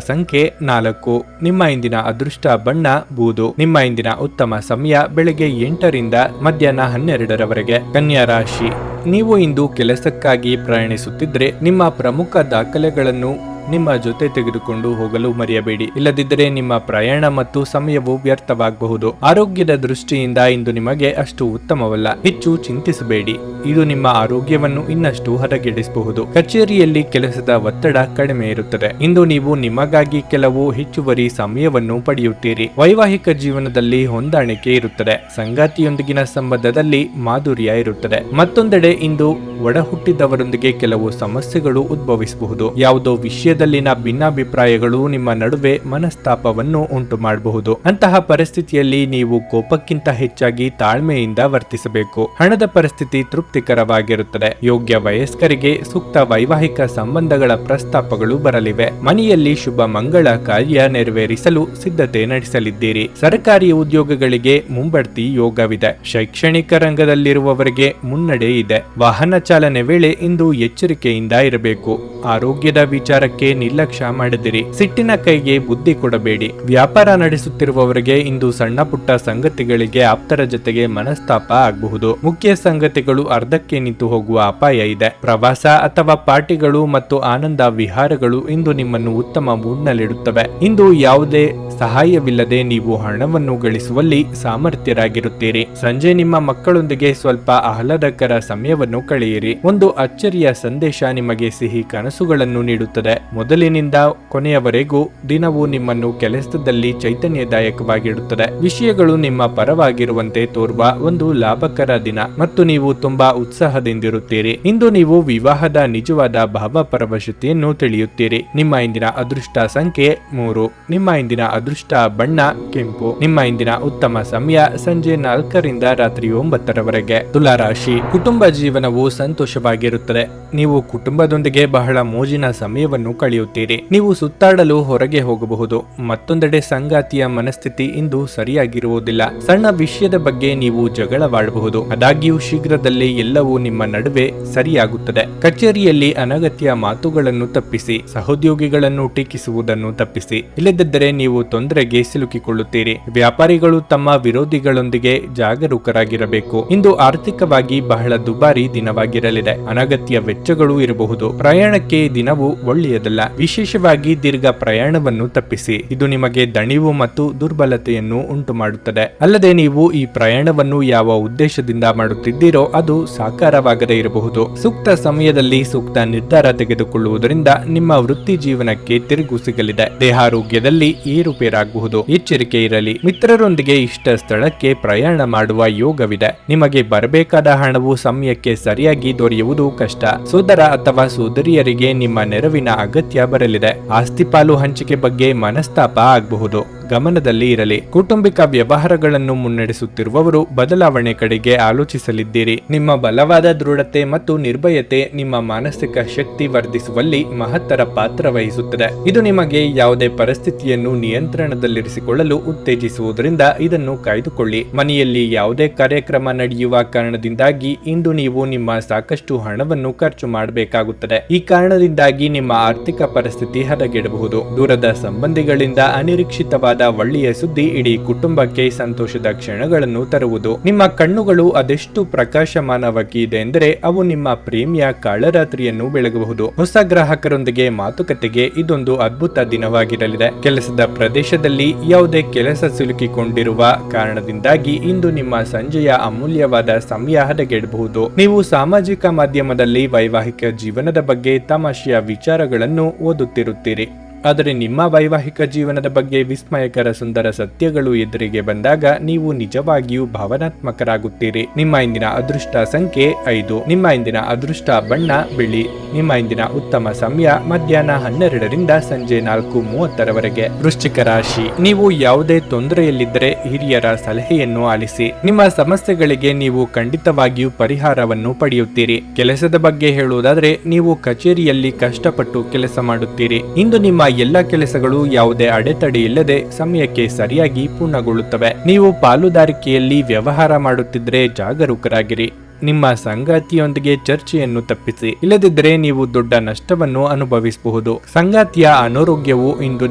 ಸಂಖ್ಯೆ 4. ನಿಮ್ಮ ಇಂದಿನ ಅದೃಷ್ಟ ಬಣ್ಣ ಬೂದು. ನಿಮ್ಮ ಇಂದಿನ ಉತ್ತಮ ಸಮಯ ಬೆಳಗ್ಗೆ 8ರಿಂದ ಮಧ್ಯಾಹ್ನ 12ರವರೆಗೆ. ಕನ್ಯಾ ರಾಶಿ, ನೀವು ಇಂದು ಕೆಲಸಕ್ಕಾಗಿ ಪ್ರಯಾಣಿಸುತ್ತಿದ್ದರೆ ನಿಮ್ಮ ಪ್ರಮುಖ ದಾಖಲೆಗಳನ್ನು ನಿಮ್ಮ ಜೊತೆ ತೆಗೆದುಕೊಂಡು ಹೋಗಲು ಮರೆಯಬೇಡಿ. ಇಲ್ಲದಿದ್ದರೆ ನಿಮ್ಮ ಪ್ರಯಾಣ ಮತ್ತು ಸಮಯವು ವ್ಯರ್ಥವಾಗಬಹುದು. ಆರೋಗ್ಯದ ದೃಷ್ಟಿಯಿಂದ ಇಂದು ನಿಮಗೆ ಅಷ್ಟು ಉತ್ತಮವಲ್ಲ. ಹೆಚ್ಚು ಚಿಂತಿಸಬೇಡಿ. ಇದು ನಿಮ್ಮ ಆರೋಗ್ಯವನ್ನು ಇನ್ನಷ್ಟು ಹದಗೆಡಿಸಬಹುದು. ಕಚೇರಿಯಲ್ಲಿ ಕೆಲಸದ ಒತ್ತಡ ಕಡಿಮೆ ಇರುತ್ತದೆ. ಇಂದು ನೀವು ನಿಮಗಾಗಿ ಕೆಲವು ಹೆಚ್ಚುವರಿ ಸಮಯವನ್ನು ಪಡೆಯುತ್ತೀರಿ. ವೈವಾಹಿಕ ಜೀವನದಲ್ಲಿ ಹೊಂದಾಣಿಕೆ ಇರುತ್ತದೆ. ಸಂಗಾತಿಯೊಂದಿಗಿನ ಸಂಬಂಧದಲ್ಲಿ ಮಾಧುರ್ಯ ಇರುತ್ತದೆ. ಮತ್ತೊಂದೆಡೆ ಇಂದು ಒಡ ಹುಟ್ಟಿದವರೊಂದಿಗೆ ಕೆಲವು ಸಮಸ್ಯೆಗಳು ಉದ್ಭವಿಸಬಹುದು. ಯಾವುದೋ ವಿಷಯದಲ್ಲಿನ ಭಿನ್ನಾಭಿಪ್ರಾಯಗಳು ನಿಮ್ಮ ನಡುವೆ ಮನಸ್ತಾಪವನ್ನು ಉಂಟು ಮಾಡಬಹುದು. ಅಂತಹ ಪರಿಸ್ಥಿತಿಯಲ್ಲಿ ನೀವು ಕೋಪಕ್ಕಿಂತ ಹೆಚ್ಚಾಗಿ ತಾಳ್ಮೆಯಿಂದ ವರ್ತಿಸಬೇಕು. ಹಣದ ಪರಿಸ್ಥಿತಿ ತೃಪ್ತಿಕರವಾಗಿರುತ್ತದೆ. ಯೋಗ್ಯ ವಯಸ್ಕರಿಗೆ ಸೂಕ್ತ ವೈವಾಹಿಕ ಸಂಬಂಧಗಳ ಪ್ರಸ್ತಾಪಗಳು ಬರಲಿವೆ. ಮನೆಯಲ್ಲಿ ಶುಭ ಮಂಗಳ ಕಾರ್ಯ ನೆರವೇರಿಸಲು ಸಿದ್ಧತೆ ನಡೆಸಲಿದ್ದೀರಿ. ಸರ್ಕಾರಿ ಉದ್ಯೋಗಗಳಿಗೆ ಮುಂಬಡ್ತಿ ಯೋಗವಿದೆ. ಶೈಕ್ಷಣಿಕ ರಂಗದಲ್ಲಿರುವವರಿಗೆ ಮುನ್ನಡೆ ಇದೆ. ವಾಹನ ಚಾಲನೆ ವೇಳೆ ಇಂದು ಎಚ್ಚರಿಕೆಯಿಂದ ಇರಬೇಕು. ಆರೋಗ್ಯದ ವಿಚಾರಕ್ಕೆ ನಿರ್ಲಕ್ಷ್ಯ ಮಾಡದಿರಿ. ಸಿಟ್ಟಿನ ಕೈಗೆ ಬುದ್ಧಿ ಕೊಡಬೇಡಿ. ವ್ಯಾಪಾರ ನಡೆಸುತ್ತಿರುವವರಿಗೆ ಇಂದು ಸಣ್ಣ ಪುಟ್ಟ ಸಂಗತಿಗಳಿಗೆ ಆಪ್ತರ ಜೊತೆಗೆ ಮನಸ್ತಾಪ ಆಗಬಹುದು. ಮುಖ್ಯ ಸಂಗತಿಗಳು ಅರ್ಧಕ್ಕೆ ನಿಂತು ಹೋಗುವ ಅಪಾಯ ಇದೆ. ಪ್ರವಾಸ ಅಥವಾ ಪಾರ್ಟಿಗಳು ಮತ್ತು ಆನಂದ ವಿಹಾರಗಳು ಇಂದು ನಿಮ್ಮನ್ನು ಉತ್ತಮ ಮೂಡ್ನಲ್ಲಿಡುತ್ತವೆ. ಇಂದು ಯಾವುದೇ ಸಹಾಯವಿಲ್ಲದೆ ನೀವು ಹಣವನ್ನು ಗಳಿಸುವಲ್ಲಿ ಸಾಮರ್ಥ್ಯರಾಗಿರುತ್ತೀರಿ. ಸಂಜೆ ನಿಮ್ಮ ಮಕ್ಕಳೊಂದಿಗೆ ಸ್ವಲ್ಪ ಆಹ್ಲಾದಕರ ಸಮಯವನ್ನು ಕಳೆಯಿರಿ. ಒಂದು ಅಚ್ಚರಿಯ ಸಂದೇಶ ನಿಮಗೆ ಸಿಹಿ ಕನಸುಗಳನ್ನು ನೀಡುತ್ತದೆ. ಮೊದಲಿನಿಂದ ಕೊನೆಯವರೆಗೂ ದಿನವೂ ನಿಮ್ಮನ್ನು ಕೆಲಸದಲ್ಲಿ ಚೈತನ್ಯದಾಯಕವಾಗಿಡುತ್ತದೆ. ವಿಷಯಗಳು ನಿಮ್ಮ ಪರವಾಗಿರುವಂತೆ ತೋರುವ ಒಂದು ಲಾಭಕರ ದಿನ ಮತ್ತು ನೀವು ತುಂಬಾ ಉತ್ಸಾಹದಿಂದಿರುತ್ತೀರಿ. ಇಂದು ನೀವು ವಿವಾಹದ ನಿಜವಾದ ಭಾವಪರವಶತೆಯನ್ನು ತಿಳಿಯುತ್ತೀರಿ. ನಿಮ್ಮ ಇಂದಿನ ಅದೃಷ್ಟ ಸಂಖ್ಯೆ 3. ನಿಮ್ಮ ಇಂದಿನ ಅದೃಷ್ಟ ಬಣ್ಣ ಕೆಂಪು. ನಿಮ್ಮ ಇಂದಿನ ಉತ್ತಮ ಸಮಯ ಸಂಜೆ 4ರಿಂದ ರಾತ್ರಿ 9ರವರೆಗೆ. ತುಲಾರಾಶಿ, ಕುಟುಂಬ ಜೀವನವು ಸಂತೋಷವಾಗಿರುತ್ತದೆ. ನೀವು ಕುಟುಂಬದೊಂದಿಗೆ ಬಹಳ ಮೋಜಿನ ಸಮಯವನ್ನು ಕಳೆಯುತ್ತೀರಿ. ನೀವು ಸುತ್ತಾಡಲು ಹೊರಗೆ ಹೋಗಬಹುದು. ಮತ್ತೊಂದೆಡೆ ಸಂಗಾತಿಯ ಮನಸ್ಥಿತಿ ಇಂದು ಸರಿಯಾಗಿರುವುದಿಲ್ಲ. ಸಣ್ಣ ವಿಷಯದ ಬಗ್ಗೆ ನೀವು ಜಗಳವಾಡಬಹುದು. ಆದಾಗ್ಯೂ ಶೀಘ್ರದಲ್ಲೇ ಎಲ್ಲವೂ ನಿಮ್ಮ ನಡುವೆ ಸರಿಯಾಗುತ್ತದೆ. ಕಚೇರಿಯಲ್ಲಿ ಅನಗತ್ಯ ಮಾತುಗಳನ್ನು ತಪ್ಪಿಸಿ. ಸಹೋದ್ಯೋಗಿಗಳನ್ನು ಟೀಕಿಸುವುದನ್ನು ತಪ್ಪಿಸಿ. ಇಲ್ಲದಿದ್ದರೆ ನೀವು ತೊಂದರೆಗೆ ಸಿಲುಕಿಕೊಳ್ಳುತ್ತೀರಿ. ವ್ಯಾಪಾರಿಗಳು ತಮ್ಮ ವಿರೋಧಿಗಳೊಂದಿಗೆ ಜಾಗರೂಕರಾಗಿರಬೇಕು. ಇಂದು ಆರ್ಥಿಕವಾಗಿ ಬಹಳ ದುಬಾರಿ ದಿನವಾಗಿರಲಿದೆ. ಅನಗತ್ಯ ವೆಚ್ಚಗಳು ಇರಬಹುದು. ಪ್ರಯಾಣಕ್ಕೆ ದಿನವು ಒಳ್ಳೆಯದಲ್ಲ. ಒಳ್ಳೆಯದಲ್ಲ. ವಿಶೇಷವಾಗಿ ದೀರ್ಘ ಪ್ರಯಾಣವನ್ನು ತಪ್ಪಿಸಿ. ಇದು ನಿಮಗೆ ದಣಿವು ಮತ್ತು ದುರ್ಬಲತೆಯನ್ನು ಉಂಟು ಮಾಡುತ್ತದೆ. ಅಲ್ಲದೆ ನೀವು ಈ ಪ್ರಯಾಣವನ್ನು ಯಾವ ಉದ್ದೇಶದಿಂದ ಮಾಡುತ್ತಿದ್ದೀರೋ ಅದು ಸಾಕಾರವಾಗದೇ ಇರಬಹುದು. ಸೂಕ್ತ ಸಮಯದಲ್ಲಿ ಸೂಕ್ತ ನಿರ್ಧಾರ ತೆಗೆದುಕೊಳ್ಳುವುದರಿಂದ ನಿಮ್ಮ ವೃತ್ತಿ ಜೀವನಕ್ಕೆ ತಿರುಗು ಸಿಗಲಿದೆ. ದೇಹಾರೋಗ್ಯದಲ್ಲಿ ಏರುಪೇರಾಗಬಹುದು. ಎಚ್ಚರಿಕೆ ಇರಲಿ. ಮಿತ್ರರೊಂದಿಗೆ ಇಷ್ಟ ಸ್ಥಳಕ್ಕೆ ಪ್ರಯಾಣ ಮಾಡುವ ಯೋಗವಿದೆ. ನಿಮಗೆ ಬರಬೇಕಾದ ಹಣವು ಸಮಯಕ್ಕೆ ಸರಿಯಾಗಿ ದೊರೆಯುವುದು ಕಷ್ಟ. ಸೋದರ ಅಥವಾ ಸೋದರಿಯರಿಗೆ ನಿಮ್ಮ ನೆರವಿನ ಅಗತ್ಯ ಬರಲಿದೆ. ಆಸ್ತಿ ಪಾಲು ಹಂಚಿಕೆ ಬಗ್ಗೆ ಮನಸ್ತಾಪ ಆಗಬಹುದು. ಗಮನದಲ್ಲಿ ಇರಲಿ. ಕೌಟುಂಬಿಕ ವ್ಯವಹಾರಗಳನ್ನು ಮುನ್ನಡೆಸುತ್ತಿರುವವರು ಬದಲಾವಣೆ ಕಡೆಗೆ ಆಲೋಚಿಸಲಿದ್ದೀರಿ. ನಿಮ್ಮ ಬಲವಾದ ದೃಢತೆ ಮತ್ತು ನಿರ್ಭಯತೆ ನಿಮ್ಮ ಮಾನಸಿಕ ಶಕ್ತಿ ವರ್ಧಿಸುವಲ್ಲಿ ಮಹತ್ತರ ಪಾತ್ರ ವಹಿಸುತ್ತದೆ. ಇದು ನಿಮಗೆ ಯಾವುದೇ ಪರಿಸ್ಥಿತಿಯನ್ನು ನಿಯಂತ್ರಣದಲ್ಲಿರಿಸಿಕೊಳ್ಳಲು ಉತ್ತೇಜಿಸುವುದರಿಂದ ಇದನ್ನು ಕಾಯ್ದುಕೊಳ್ಳಿ. ಮನೆಯಲ್ಲಿ ಯಾವುದೇ ಕಾರ್ಯಕ್ರಮ ನಡೆಯುವ ಕಾರಣದಿಂದಾಗಿ ಇಂದು ನೀವು ನಿಮ್ಮ ಸಾಕಷ್ಟು ಹಣವನ್ನು ಖರ್ಚು ಮಾಡಬೇಕಾಗುತ್ತದೆ. ಈ ಕಾರಣದಿಂದಾಗಿ ನಿಮ್ಮ ಆರ್ಥಿಕ ಪರಿಸ್ಥಿತಿ ಹದಗೆಡಬಹುದು. ದೂರದ ಸಂಬಂಧಿಗಳಿಂದ ಅನಿರೀಕ್ಷಿತವಾದ ಒಳ್ಳೆಯ ಸುದ್ದಿ ಇಡೀ ಕುಟುಂಬಕ್ಕೆ ಸಂತೋಷದ ಕ್ಷಣಗಳನ್ನು ತರುವುದು. ನಿಮ್ಮ ಕಣ್ಣುಗಳು ಅದೆಷ್ಟು ಪ್ರಕಾಶಮಾನವಾಗಿದೆ ಎಂದರೆ ಅವು ನಿಮ್ಮ ಪ್ರೇಮಿಯ ಕಾಳರಾತ್ರಿಯನ್ನು ಬೆಳಗಬಹುದು. ಹೊಸ ಗ್ರಾಹಕರೊಂದಿಗೆ ಮಾತುಕತೆಗೆ ಇದೊಂದು ಅದ್ಭುತ ದಿನವಾಗಿರಲಿದೆ. ಕೆಲಸದ ಪ್ರದೇಶದಲ್ಲಿ ಯಾವುದೇ ಕೆಲಸ ಸಿಲುಕಿಕೊಂಡಿರುವ ಕಾರಣದಿಂದಾಗಿ ಇಂದು ನಿಮ್ಮ ಸಂಜೆಯ ಅಮೂಲ್ಯವಾದ ಸಮಯ ಹದಗೆಡಬಹುದು. ನೀವು ಸಾಮಾಜಿಕ ಮಾಧ್ಯಮದಲ್ಲಿ ವೈವಾಹಿಕ ಜೀವನದ ಬಗ್ಗೆ ತಮಾಷೆಯ ವಿಚಾರಗಳನ್ನು ಓದುತ್ತಿರುತ್ತೀರಿ. ಆದರೆ ನಿಮ್ಮ ವೈವಾಹಿಕ ಜೀವನದ ಬಗ್ಗೆ ವಿಸ್ಮಯಕರ ಸುಂದರ ಸತ್ಯಗಳು ಎದುರಿಗೆ ಬಂದಾಗ ನೀವು ನಿಜವಾಗಿಯೂ ಭಾವನಾತ್ಮಕರಾಗುತ್ತೀರಿ. ನಿಮ್ಮ ಇಂದಿನ ಅದೃಷ್ಟ ಸಂಖ್ಯೆ 5. ನಿಮ್ಮ ಇಂದಿನ ಅದೃಷ್ಟ ಬಣ್ಣ ಬಿಳಿ. ನಿಮ್ಮ ಇಂದಿನ ಉತ್ತಮ ಸಮಯ ಮಧ್ಯಾಹ್ನ 12ರಿಂದ ಸಂಜೆ 4:30ರವರೆಗೆ. ವೃಶ್ಚಿಕ ರಾಶಿ. ನೀವು ಯಾವುದೇ ತೊಂದರೆಯಲ್ಲಿದ್ದರೆ ಹಿರಿಯರ ಸಲಹೆಯನ್ನು ಆಲಿಸಿ. ನಿಮ್ಮ ಸಮಸ್ಯೆಗಳಿಗೆ ನೀವು ಖಂಡಿತವಾಗಿಯೂ ಪರಿಹಾರವನ್ನು ಪಡೆಯುತ್ತೀರಿ. ಕೆಲಸದ ಬಗ್ಗೆ ಹೇಳುವುದಾದರೆ ನೀವು ಕಚೇರಿಯಲ್ಲಿ ಕಷ್ಟಪಟ್ಟು ಕೆಲಸ ಮಾಡುತ್ತೀರಿ. ಇಂದು ನಿಮ್ಮ ಎಲ್ಲ ಕೆಲಸಗಳು ಯಾವುದೇ ಅಡೆತಡೆ ಇಲ್ಲದೆ ಸಮಯಕ್ಕೆ ಸರಿಯಾಗಿ ಪೂರ್ಣಗೊಳ್ಳುತ್ತವೆ. ನೀವು ಪಾಲುದಾರಿಕೆಯಲ್ಲಿ ವ್ಯವಹಾರ ಮಾಡುತ್ತಿದ್ದರೆ ಜಾಗರೂಕರಾಗಿರಿ. ನಿಮ್ಮ ಸಂಗಾತಿಯೊಂದಿಗೆ ಚರ್ಚೆಯನ್ನು ತಪ್ಪಿಸಿ. ಇಲ್ಲದಿದ್ದರೆ ನೀವು ದೊಡ್ಡ ನಷ್ಟವನ್ನು ಅನುಭವಿಸಬಹುದು. ಸಂಗಾತಿಯ ಅನಾರೋಗ್ಯವು ಇಂದು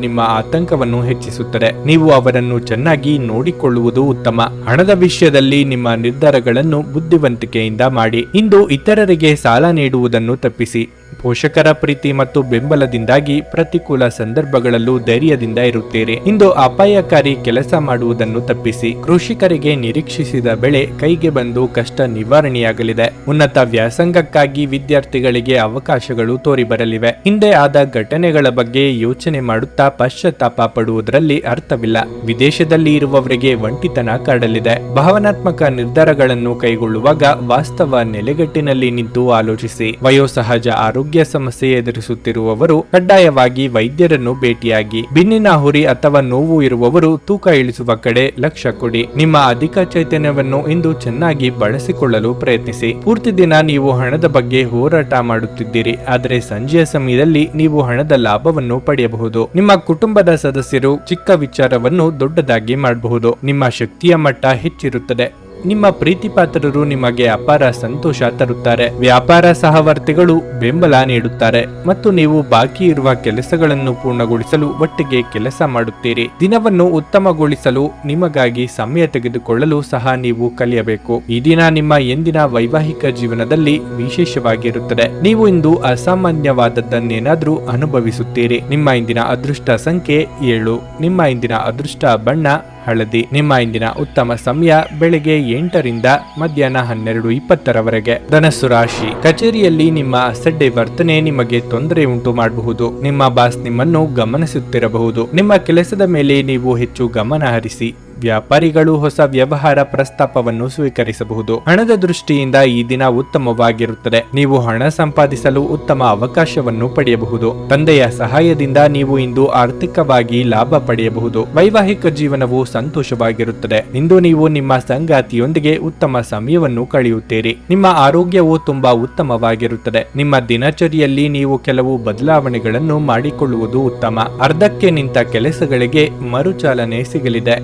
ನಿಮ್ಮ ಆತಂಕವನ್ನು ಹೆಚ್ಚಿಸುತ್ತದೆ. ನೀವು ಅವರನ್ನು ಚೆನ್ನಾಗಿ ನೋಡಿಕೊಳ್ಳುವುದು ಉತ್ತಮ. ಹಣದ ವಿಷಯದಲ್ಲಿ ನಿಮ್ಮ ನಿರ್ಧಾರಗಳನ್ನು ಬುದ್ಧಿವಂತಿಕೆಯಿಂದ ಮಾಡಿ. ಇಂದು ಇತರರಿಗೆ ಸಾಲ ನೀಡುವುದನ್ನು ತಪ್ಪಿಸಿ. ಪೋಷಕರ ಪ್ರೀತಿ ಮತ್ತು ಬೆಂಬಲದಿಂದಾಗಿ ಪ್ರತಿಕೂಲ ಸಂದರ್ಭಗಳಲ್ಲೂ ಧೈರ್ಯದಿಂದ ಇರುತ್ತೀರಿ. ಇಂದು ಅಪಾಯಕಾರಿ ಕೆಲಸ ಮಾಡುವುದನ್ನು ತಪ್ಪಿಸಿ. ಕೃಷಿಕರಿಗೆ ನಿರೀಕ್ಷಿಸಿದ ಬೆಳೆ ಕೈಗೆ ಬಂದು ಕಷ್ಟ ನಿವಾರಣೆಯಾಗಲಿದೆ. ಉನ್ನತ ವ್ಯಾಸಂಗಕ್ಕಾಗಿ ವಿದ್ಯಾರ್ಥಿಗಳಿಗೆ ಅವಕಾಶಗಳು ತೋರಿಬರಲಿವೆ. ಹಿಂದೆ ಆದ ಘಟನೆಗಳ ಬಗ್ಗೆ ಯೋಚನೆ ಮಾಡುತ್ತಾ ಪಶ್ಚಾತ್ತಾಪ ಪಡುವುದರಲ್ಲಿ ಅರ್ಥವಿಲ್ಲ. ವಿದೇಶದಲ್ಲಿ ಇರುವವರಿಗೆ ಒಂಟಿತನ ಕಾಡಲಿದೆ. ಭಾವನಾತ್ಮಕ ನಿರ್ಧಾರಗಳನ್ನು ಕೈಗೊಳ್ಳುವಾಗ ವಾಸ್ತವ ನೆಲೆಗಟ್ಟಿನಲ್ಲಿ ನಿಂತು ಆಲೋಚಿಸಿ. ವಯೋಸಹಜ ಆರೋಗ್ಯ ಸಮಸ್ಯೆ ಎದುರಿಸುತ್ತಿರುವವರು ಕಡ್ಡಾಯವಾಗಿ ವೈದ್ಯರನ್ನು ಭೇಟಿಯಾಗಿ. ಬೆನ್ನಿನ ಹುರಿ ಅಥವಾ ನೋವು ಇರುವವರು ತೂಕ ಇಳಿಸುವ ಕಡೆ ಲಕ್ಷ್ಯ ಕೊಡಿ. ನಿಮ್ಮ ಅಧಿಕ ಚೈತನ್ಯವನ್ನು ಇಂದು ಚೆನ್ನಾಗಿ ಬಳಸಿಕೊಳ್ಳಲು ಪ್ರಯತ್ನಿಸಿ. ಪೂರ್ತಿ ದಿನ ನೀವು ಹಣದ ಬಗ್ಗೆ ಹೋರಾಟ ಮಾಡುತ್ತಿದ್ದೀರಿ. ಆದರೆ ಸಂಜೆಯ ಸಮಯದಲ್ಲಿ ನೀವು ಹಣದ ಲಾಭವನ್ನು ಪಡೆಯಬಹುದು. ನಿಮ್ಮ ಕುಟುಂಬದ ಸದಸ್ಯರು ಚಿಕ್ಕ ವಿಚಾರವನ್ನು ದೊಡ್ಡದಾಗಿ ಮಾಡಬಹುದು. ನಿಮ್ಮ ಶಕ್ತಿಯ ಮಟ್ಟ ಹೆಚ್ಚಿರುತ್ತದೆ. ನಿಮ್ಮ ಪ್ರೀತಿಪಾತ್ರರು ನಿಮಗೆ ಅಪಾರ ಸಂತೋಷ ತರುತ್ತಾರೆ. ವ್ಯಾಪಾರ ಸಹವರ್ತಿಗಳು ಬೆಂಬಲ ನೀಡುತ್ತಾರೆ ಮತ್ತು ನೀವು ಬಾಕಿ ಇರುವ ಕೆಲಸಗಳನ್ನು ಪೂರ್ಣಗೊಳಿಸಲು ಒಟ್ಟಿಗೆ ಕೆಲಸ ಮಾಡುತ್ತೀರಿ. ದಿನವನ್ನು ಉತ್ತಮಗೊಳಿಸಲು ನಿಮಗಾಗಿ ಸಮಯ ತೆಗೆದುಕೊಳ್ಳಲು ಸಹ ನೀವು ಕಲಿಯಬೇಕು. ಈ ದಿನ ನಿಮ್ಮ ಎಂದಿನ ವೈವಾಹಿಕ ಜೀವನದಲ್ಲಿ ವಿಶೇಷವಾಗಿರುತ್ತದೆ. ನೀವು ಇಂದು ಅಸಾಮಾನ್ಯವಾದದ್ದನ್ನೇನಾದ್ರೂ ಅನುಭವಿಸುತ್ತೀರಿ. ನಿಮ್ಮ ಇಂದಿನ ಅದೃಷ್ಟ ಸಂಖ್ಯೆ 7. ನಿಮ್ಮ ಇಂದಿನ ಅದೃಷ್ಟ ಬಣ್ಣ ಹಳದಿ. ನಿಮ್ಮ ಇಂದಿನ ಉತ್ತಮ ಸಮಯ ಬೆಳಗ್ಗೆ 8ರಿಂದ ಮಧ್ಯಾಹ್ನ 12:20ರವರೆಗೆ. ಧನಸ್ಸು ರಾಶಿ. ಕಚೇರಿಯಲ್ಲಿ ನಿಮ್ಮ ಅಸಡ್ಡೆ ವರ್ತನೆ ನಿಮಗೆ ತೊಂದರೆ ಉಂಟು ಮಾಡಬಹುದು. ನಿಮ್ಮ ಬಾಸ್ ನಿಮ್ಮನ್ನು ಗಮನಿಸುತ್ತಿರಬಹುದು. ನಿಮ್ಮ ಕೆಲಸದ ಮೇಲೆ ನೀವು ಹೆಚ್ಚು ಗಮನ ಹರಿಸಿ. ವ್ಯಾಪಾರಿಗಳು ಹೊಸ ವ್ಯವಹಾರ ಪ್ರಸ್ತಾಪವನ್ನು ಸ್ವೀಕರಿಸಬಹುದು. ಹಣದ ದೃಷ್ಟಿಯಿಂದ ಈ ದಿನ ಉತ್ತಮವಾಗಿರುತ್ತದೆ. ನೀವು ಹಣ ಸಂಪಾದಿಸಲು ಉತ್ತಮ ಅವಕಾಶವನ್ನು ಪಡೆಯಬಹುದು. ತಂದೆಯ ಸಹಾಯದಿಂದ ನೀವು ಇಂದು ಆರ್ಥಿಕವಾಗಿ ಲಾಭ ಪಡೆಯಬಹುದು. ವೈವಾಹಿಕ ಜೀವನವು ಸಂತೋಷವಾಗಿರುತ್ತದೆ. ಇಂದು ನೀವು ನಿಮ್ಮ ಸಂಗಾತಿಯೊಂದಿಗೆ ಉತ್ತಮ ಸಮಯವನ್ನು ಕಳೆಯುತ್ತೀರಿ. ನಿಮ್ಮ ಆರೋಗ್ಯವು ತುಂಬಾ ಉತ್ತಮವಾಗಿರುತ್ತದೆ. ನಿಮ್ಮ ದಿನಚರಿಯಲ್ಲಿ ನೀವು ಕೆಲವು ಬದಲಾವಣೆಗಳನ್ನು ಮಾಡಿಕೊಳ್ಳುವುದು ಉತ್ತಮ. ಅರ್ಧಕ್ಕೆ ನಿಂತ ಕೆಲಸಗಳಿಗೆ ಮರುಚಾಲನೆ ಸಿಗಲಿದೆ.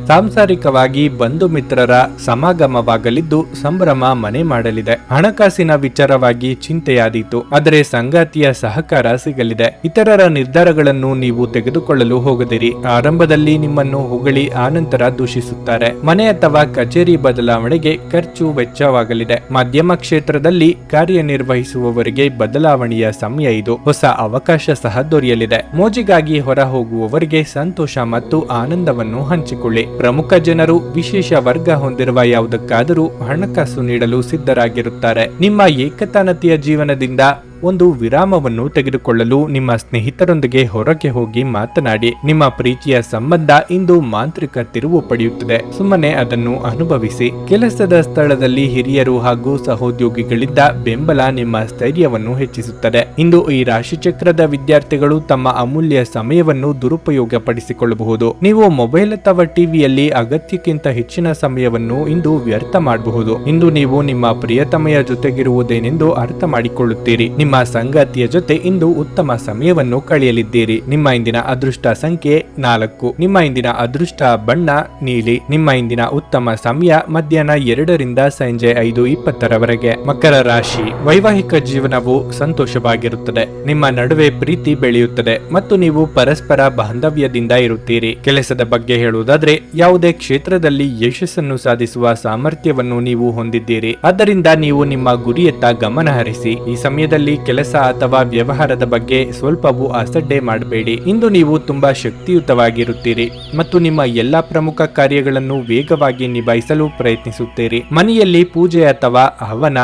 ಸಾಂಸಾರಿಕವಾಗಿ ಬಂಧು ಮಿತ್ರರ ಸಮಾಗಮವಾಗಲಿದ್ದು ಸಂಭ್ರಮ ಮನೆ ಮಾಡಲಿದೆ. ಹಣಕಾಸಿನ ವಿಚಾರವಾಗಿ ಚಿಂತೆಯಾದೀತು, ಆದರೆ ಸಂಗಾತಿಯ ಸಹಕಾರ ಸಿಗಲಿದೆ. ಇತರರ ನಿರ್ಧಾರಗಳನ್ನು ನೀವು ತೆಗೆದುಕೊಳ್ಳಲು ಹೋಗದಿರಿ. ಆರಂಭದಲ್ಲಿ ನಿಮ್ಮನ್ನು ಹೊಗಳಿ ಆನಂತರ ದೂಷಿಸುತ್ತಾರೆ. ಮನೆ ಅಥವಾ ಕಚೇರಿ ಬದಲಾವಣೆಗೆ ಖರ್ಚು ವೆಚ್ಚವಾಗಲಿದೆ. ಮಾಧ್ಯಮ ಕ್ಷೇತ್ರದಲ್ಲಿ ಕಾರ್ಯನಿರ್ವಹಿಸುವವರಿಗೆ ಬದಲಾವಣೆಯ ಸಮಯ ಇದು. ಹೊಸ ಅವಕಾಶ ಸಹ ದೊರೆಯಲಿದೆ. ಮೋಜಿಗಾಗಿ ಹೊರ ಹೋಗುವವರಿಗೆ ಸಂತೋಷ ಮತ್ತು ಆನಂದವನ್ನು ಹಂಚಿಕೊಳ್ಳಿ. ಪ್ರಮುಖ ಜನರು ವಿಶೇಷ ವರ್ಗ ಹೊಂದಿರುವ ಯಾವುದಕ್ಕಾದರೂ ಹಣಕಾಸು ನೀಡಲು ಸಿದ್ಧರಾಗಿರುತ್ತಾರೆ. ನಿಮ್ಮ ಏಕತಾನತೆಯ ಜೀವನದಿಂದ ಒಂದು ವಿರಾಮವನ್ನು ತೆಗೆದುಕೊಳ್ಳಲು ನಿಮ್ಮ ಸ್ನೇಹಿತರೊಂದಿಗೆ ಹೊರಗೆ ಹೋಗಿ ಮಾತನಾಡಿ. ನಿಮ್ಮ ಪ್ರೀತಿಯ ಸಂಬಂಧ ಇಂದು ಮಾಂತ್ರಿಕ ತಿರುವು ಪಡೆಯುತ್ತದೆ. ಸುಮ್ಮನೆ ಅದನ್ನು ಅನುಭವಿಸಿ. ಕೆಲಸದ ಸ್ಥಳದಲ್ಲಿ ಹಿರಿಯರು ಹಾಗೂ ಸಹೋದ್ಯೋಗಿಗಳಿಂದ ಬೆಂಬಲ ನಿಮ್ಮ ಸ್ಥೈರ್ಯವನ್ನು ಹೆಚ್ಚಿಸುತ್ತದೆ. ಇಂದು ಈ ರಾಶಿಚಕ್ರದ ವಿದ್ಯಾರ್ಥಿಗಳು ತಮ್ಮ ಅಮೂಲ್ಯ ಸಮಯವನ್ನು ದುರುಪಯೋಗ ಪಡಿಸಿಕೊಳ್ಳಬಹುದು. ನೀವು ಮೊಬೈಲ್ ಅಥವಾ ಟಿವಿಯಲ್ಲಿ ಅಗತ್ಯಕ್ಕಿಂತ ಹೆಚ್ಚಿನ ಸಮಯವನ್ನು ಇಂದು ವ್ಯರ್ಥ ಮಾಡಬಹುದು. ಇಂದು ನೀವು ನಿಮ್ಮ ಪ್ರಿಯತಮೆಯ ಜೊತೆಗಿರುವುದೇನೆಂದು ಅರ್ಥ ಮಾಡಿಕೊಳ್ಳುತ್ತೀರಿ. ನಿಮ್ಮ ಸಂಗಾತಿಯ ಜೊತೆ ಇಂದು ಉತ್ತಮ ಸಮಯವನ್ನು ಕಳೆಯಲಿದ್ದೀರಿ. ನಿಮ್ಮ ಇಂದಿನ ಅದೃಷ್ಟ ಸಂಖ್ಯೆ 4. ನಿಮ್ಮ ಇಂದಿನ ಅದೃಷ್ಟ ಬಣ್ಣ ನೀಲಿ. ನಿಮ್ಮ ಇಂದಿನ ಉತ್ತಮ ಸಮಯ ಮಧ್ಯಾಹ್ನ 2 ರಿಂದ ಸಂಜೆ 5:20 ಮಕರ ರಾಶಿ. ವೈವಾಹಿಕ ಜೀವನವು ಸಂತೋಷವಾಗಿರುತ್ತದೆ. ನಿಮ್ಮ ನಡುವೆ ಪ್ರೀತಿ ಬೆಳೆಯುತ್ತದೆ ಮತ್ತು ನೀವು ಪರಸ್ಪರ ಬಾಂಧವ್ಯದಿಂದ ಇರುತ್ತೀರಿ. ಕೆಲಸದ ಬಗ್ಗೆ ಹೇಳುವುದಾದ್ರೆ, ಯಾವುದೇ ಕ್ಷೇತ್ರದಲ್ಲಿ ಯಶಸ್ಸನ್ನು ಸಾಧಿಸುವ ಸಾಮರ್ಥ್ಯವನ್ನು ನೀವು ಹೊಂದಿದ್ದೀರಿ. ಆದ್ದರಿಂದ ನೀವು ನಿಮ್ಮ ಗುರಿಯತ್ತ ಗಮನ ಹರಿಸಿ. ಈ ಸಮಯದಲ್ಲಿ ಕೆಲಸ ಅಥವಾ ವ್ಯವಹಾರದ ಬಗ್ಗೆ ಸ್ವಲ್ಪವೂ ಅಸಡ್ಡೆ ಮಾಡಬೇಡಿ. ಇಂದು ನೀವು ತುಂಬಾ ಶಕ್ತಿಯುತವಾಗಿರುತ್ತೀರಿ ಮತ್ತು ನಿಮ್ಮ ಎಲ್ಲಾ ಪ್ರಮುಖ ಕಾರ್ಯಗಳನ್ನು ವೇಗವಾಗಿ ನಿಭಾಯಿಸಲು ಪ್ರಯತ್ನಿಸುತ್ತೀರಿ. ಮನೆಯಲ್ಲಿ ಪೂಜೆ ಅಥವಾ ಹವನ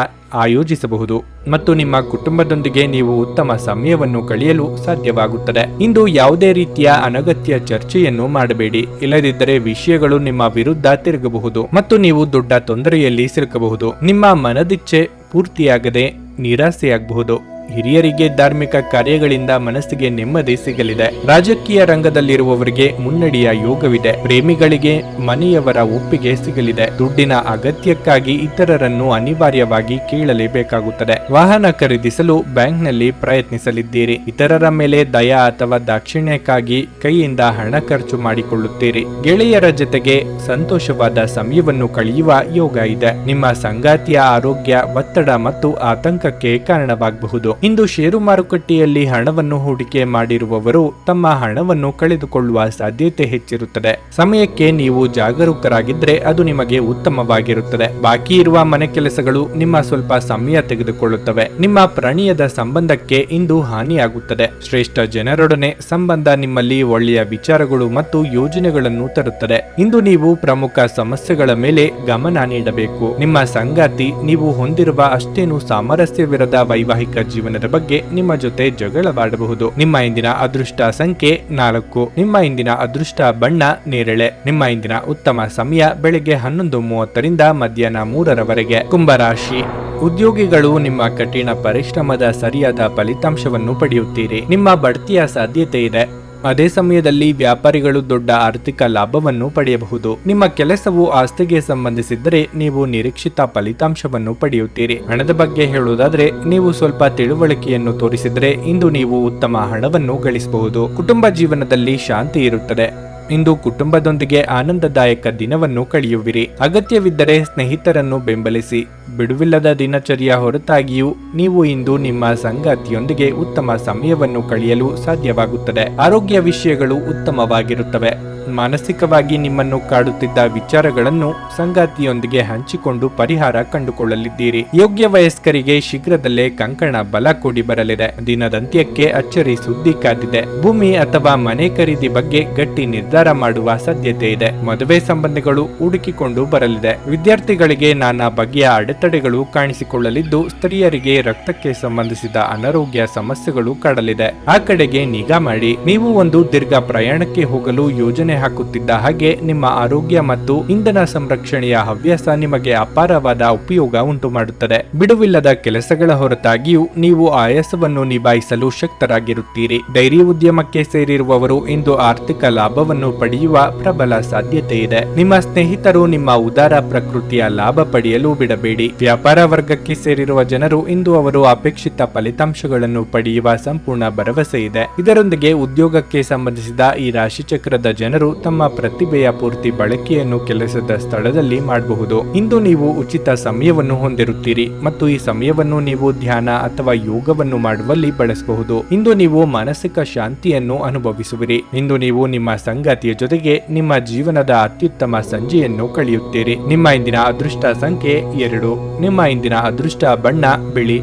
ಆಯೋಜಿಸಬಹುದು ಮತ್ತು ನಿಮ್ಮ ಕುಟುಂಬದೊಂದಿಗೆ ನೀವು ಉತ್ತಮ ಸಮಯವನ್ನು ಕಳೆಯಲು ಸಾಧ್ಯವಾಗುತ್ತದೆ. ಇಂದು ಯಾವುದೇ ರೀತಿಯ ಅನಗತ್ಯ ಚರ್ಚೆಯನ್ನು ಮಾಡಬೇಡಿ, ಇಲ್ಲದಿದ್ದರೆ ವಿಷಯಗಳು ನಿಮ್ಮ ವಿರುದ್ಧ ತಿರುಗಬಹುದು ಮತ್ತು ನೀವು ದೊಡ್ಡ ತೊಂದರೆಯಲ್ಲಿ ಸಿಲುಕಬಹುದು. ನಿಮ್ಮ ಮನದಿಚ್ಛೆ ಪೂರ್ತಿಯಾಗದೆ ನಿರಾಸೆಯಾಗಬಹುದು. ಹಿರಿಯರಿಗೆ ಧಾರ್ಮಿಕ ಕಾರ್ಯಗಳಿಂದ ಮನಸ್ಸಿಗೆ ನೆಮ್ಮದಿ ಸಿಗಲಿದೆ. ರಾಜಕೀಯ ರಂಗದಲ್ಲಿರುವವರಿಗೆ ಮುನ್ನಡೆಯ ಯೋಗವಿದೆ. ಪ್ರೇಮಿಗಳಿಗೆ ಮನೆಯವರ ಒಪ್ಪಿಗೆ ಸಿಗಲಿದೆ. ದುಡ್ಡಿನ ಅಗತ್ಯಕ್ಕಾಗಿ ಇತರರನ್ನು ಅನಿವಾರ್ಯವಾಗಿ ಕೇಳಲೇಬೇಕಾಗುತ್ತದೆ. ವಾಹನ ಖರೀದಿಸಲು ಬ್ಯಾಂಕ್ನಲ್ಲಿ ಪ್ರಯತ್ನಿಸಲಿದ್ದೀರಿ. ಇತರರ ಮೇಲೆ ದಯ ಅಥವಾ ದಾಕ್ಷಿಣ್ಯಕ್ಕಾಗಿ ಕೈಯಿಂದ ಹಣ ಖರ್ಚು ಮಾಡಿಕೊಳ್ಳುತ್ತೀರಿ. ಗೆಳೆಯರ ಜೊತೆಗೆ ಸಂತೋಷವಾದ ಸಮಯವನ್ನು ಕಳೆಯುವ ಯೋಗ ಇದೆ. ನಿಮ್ಮ ಸಂಗಾತಿಯ ಆರೋಗ್ಯ ಒತ್ತಡ ಮತ್ತು ಆತಂಕಕ್ಕೆ ಕಾರಣವಾಗಬಹುದು. ಇಂದು ಷೇರು ಮಾರುಕಟ್ಟೆಯಲ್ಲಿ ಹಣವನ್ನು ಹೂಡಿಕೆ ಮಾಡಿರುವವರು ತಮ್ಮ ಹಣವನ್ನು ಕಳೆದುಕೊಳ್ಳುವ ಸಾಧ್ಯತೆ ಹೆಚ್ಚಿರುತ್ತದೆ. ಸಮಯಕ್ಕೆ ನೀವು ಜಾಗರೂಕರಾಗಿದ್ದರೆ ಅದು ನಿಮಗೆ ಉತ್ತಮವಾಗಿರುತ್ತದೆ. ಬಾಕಿ ಇರುವ ಮನೆ ಕೆಲಸಗಳು ನಿಮ್ಮ ಸ್ವಲ್ಪ ಸಮಯ ತೆಗೆದುಕೊಳ್ಳುತ್ತವೆ. ನಿಮ್ಮ ಪ್ರಣಯದ ಸಂಬಂಧಕ್ಕೆ ಇಂದು ಹಾನಿಯಾಗುತ್ತದೆ. ಶ್ರೇಷ್ಠ ಜನರೊಡನೆ ಸಂಬಂಧ ನಿಮ್ಮಲ್ಲಿ ಒಳ್ಳೆಯ ವಿಚಾರಗಳು ಮತ್ತು ಯೋಜನೆಗಳನ್ನು ತರುತ್ತದೆ. ಇಂದು ನೀವು ಪ್ರಮುಖ ಸಮಸ್ಯೆಗಳ ಮೇಲೆ ಗಮನ ನೀಡಬೇಕು. ನಿಮ್ಮ ಸಂಗಾತಿ ನೀವು ಹೊಂದಿರುವ ಅಷ್ಟೇನು ಸಾಮರಸ್ಯವಿರದ ವೈವಾಹಿಕ ಜೀವನದ ಬಗ್ಗೆ ನಿಮ್ಮ ಜೊತೆ ಜಗಳವಾಡಬಹುದು. ನಿಮ್ಮ ಇಂದಿನ ಅದೃಷ್ಟ ಸಂಖ್ಯೆ 4. ನಿಮ್ಮ ಇಂದಿನ ಅದೃಷ್ಟ ಬಣ್ಣ ನೇರಳೆ. ನಿಮ್ಮ ಇಂದಿನ ಉತ್ತಮ ಸಮಯ ಬೆಳಗ್ಗೆ 11:30 ರಿಂದ ಮಧ್ಯಾಹ್ನ 3:00 ಕುಂಭರಾಶಿ. ಉದ್ಯೋಗಿಗಳು ನಿಮ್ಮ ಕಠಿಣ ಪರಿಶ್ರಮದ ಸರಿಯಾದ ಫಲಿತಾಂಶವನ್ನು ಪಡೆಯುತ್ತೀರಿ. ನಿಮ್ಮ ಬಡ್ತಿಯ ಸಾಧ್ಯತೆ ಇದೆ. ಅದೇ ಸಮಯದಲ್ಲಿ ವ್ಯಾಪಾರಿಗಳು ದೊಡ್ಡ ಆರ್ಥಿಕ ಲಾಭವನ್ನು ಪಡೆಯಬಹುದು. ನಿಮ್ಮ ಕೆಲಸವು ಆಸ್ತಿಗೆ ಸಂಬಂಧಿಸಿದ್ದರೆ ನೀವು ನಿರೀಕ್ಷಿತ ಫಲಿತಾಂಶವನ್ನು ಪಡೆಯುತ್ತೀರಿ. ಹಣದ ಬಗ್ಗೆ ಹೇಳುವುದಾದ್ರೆ, ನೀವು ಸ್ವಲ್ಪ ತಿಳುವಳಿಕೆಯನ್ನು ತೋರಿಸಿದರೆ ಇಂದು ನೀವು ಉತ್ತಮ ಹಣವನ್ನು ಗಳಿಸಬಹುದು. ಕುಟುಂಬ ಜೀವನದಲ್ಲಿ ಶಾಂತಿ ಇರುತ್ತದೆ. ಇಂದು ಕುಟುಂಬದೊಂದಿಗೆ ಆನಂದದಾಯಕ ದಿನವನ್ನು ಕಳೆಯುವಿರಿ. ಅಗತ್ಯವಿದ್ದರೆ ಸ್ನೇಹಿತರನ್ನು ಬೆಂಬಲಿಸಿ. ಬಿಡುವಿಲ್ಲದ ದಿನಚರಿಯ ಹೊರತಾಗಿಯೂ ನೀವು ಇಂದು ನಿಮ್ಮ ಸಂಗಾತಿಯೊಂದಿಗೆ ಉತ್ತಮ ಸಮಯವನ್ನು ಕಳೆಯಲು ಸಾಧ್ಯವಾಗುತ್ತದೆ. ಆರೋಗ್ಯ ವಿಷಯಗಳು ಉತ್ತಮವಾಗಿರುತ್ತವೆ. ಮಾನಸಿಕವಾಗಿ ನಿಮ್ಮನ್ನು ಕಾಡುತ್ತಿದ್ದ ವಿಚಾರಗಳನ್ನು ಸಂಗಾತಿಯೊಂದಿಗೆ ಹಂಚಿಕೊಂಡು ಪರಿಹಾರ ಕಂಡುಕೊಳ್ಳಲಿದ್ದೀರಿ. ಯೋಗ್ಯ ವಯಸ್ಕರಿಗೆ ಶೀಘ್ರದಲ್ಲೇ ಕಂಕಣ ಬಲ ಕೂಡಿ ಬರಲಿದೆ. ದಿನದಂತ್ಯಕ್ಕೆ ಅಚ್ಚರಿ ಸುದ್ದಿ ಕಾದಿದೆ. ಭೂಮಿ ಅಥವಾ ಮನೆ ಖರೀದಿ ಬಗ್ಗೆ ಗಟ್ಟಿ ನಿರ್ಧಾರ ಮಾಡುವ ಸಾಧ್ಯತೆ ಇದೆ. ಮದುವೆ ಸಂಬಂಧಗಳು ಹುಡುಕಿಕೊಂಡು ಬರಲಿದೆ. ವಿದ್ಯಾರ್ಥಿಗಳಿಗೆ ನಾನಾ ಬಗೆಯ ಅಡೆತಡೆಗಳು ಕಾಣಿಸಿಕೊಳ್ಳಲಿದ್ದು, ಸ್ತ್ರೀಯರಿಗೆ ರಕ್ತಕ್ಕೆ ಸಂಬಂಧಿಸಿದ ಅನಾರೋಗ್ಯ ಸಮಸ್ಯೆಗಳು ಕಾಡಲಿದೆ. ಆ ಕಡೆಗೆ ನಿಗಾ ಮಾಡಿ. ನೀವು ಒಂದು ದೀರ್ಘ ಪ್ರಯಾಣಕ್ಕೆ ಹೋಗಲು ಯೋಜನೆ ಹಾಕುತ್ತಿದ್ದ ಹಾಗೆ ನಿಮ್ಮ ಆರೋಗ್ಯ ಮತ್ತು ಇಂಧನ ಸಂರಕ್ಷಣೆಯ ಹವ್ಯಾಸ ನಿಮಗೆ ಅಪಾರವಾದ ಉಪಯೋಗ ಉಂಟು ಮಾಡುತ್ತದೆ. ಬಿಡುವಿಲ್ಲದ ಕೆಲಸಗಳ ಹೊರತಾಗಿಯೂ ನೀವು ಆಯಾಸವನ್ನು ನಿಭಾಯಿಸಲು ಶಕ್ತರಾಗಿರುತ್ತೀರಿ. ಡೈರಿ ಉದ್ಯಮಕ್ಕೆ ಸೇರಿರುವವರು ಇಂದು ಆರ್ಥಿಕ ಲಾಭವನ್ನು ಪಡೆಯುವ ಪ್ರಬಲ ಸಾಧ್ಯತೆ ಇದೆ. ನಿಮ್ಮ ಸ್ನೇಹಿತರು ನಿಮ್ಮ ಉದಾರ ಪ್ರಕೃತಿಯ ಲಾಭ ಪಡೆಯಲು ಬಿಡಬೇಡಿ. ವ್ಯಾಪಾರ ವರ್ಗಕ್ಕೆ ಸೇರಿರುವ ಜನರು ಇಂದು ಅವರು ಅಪೇಕ್ಷಿತ ಫಲಿತಾಂಶಗಳನ್ನು ಪಡೆಯುವ ಸಂಪೂರ್ಣ ಭರವಸೆ ಇದೆ. ಇದರೊಂದಿಗೆ ಉದ್ಯೋಗಕ್ಕೆ ಸಂಬಂಧಿಸಿದ ಈ ರಾಶಿಚಕ್ರದ ಜನರು ಜನರು ತಮ್ಮ ಪ್ರತಿಭೆಯ ಪೂರ್ತಿ ಬಳಕೆಯನ್ನು ಕೆಲಸದ ಸ್ಥಳದಲ್ಲಿ ಮಾಡಬಹುದು. ಇಂದು ನೀವು ಉಚಿತ ಸಮಯವನ್ನು ಹೊಂದಿರುತ್ತೀರಿ ಮತ್ತು ಈ ಸಮಯವನ್ನು ನೀವು ಧ್ಯಾನ ಅಥವಾ ಯೋಗವನ್ನು ಮಾಡುವಲ್ಲಿ ಬಳಸಬಹುದು. ಇಂದು ನೀವು ಮಾನಸಿಕ ಶಾಂತಿಯನ್ನು ಅನುಭವಿಸುವಿರಿ. ಇಂದು ನೀವು ನಿಮ್ಮ ಸಂಗಾತಿಯ ಜೊತೆಗೆ ನಿಮ್ಮ ಜೀವನದ ಅತ್ಯುತ್ತಮ ಸಂಜೆಯನ್ನು ಕಳೆಯುತ್ತೀರಿ. ನಿಮ್ಮ ಇಂದಿನ ಅದೃಷ್ಟ ಸಂಖ್ಯೆ 2. ನಿಮ್ಮ ಇಂದಿನ ಅದೃಷ್ಟ ಬಣ್ಣ ಬಿಳಿ.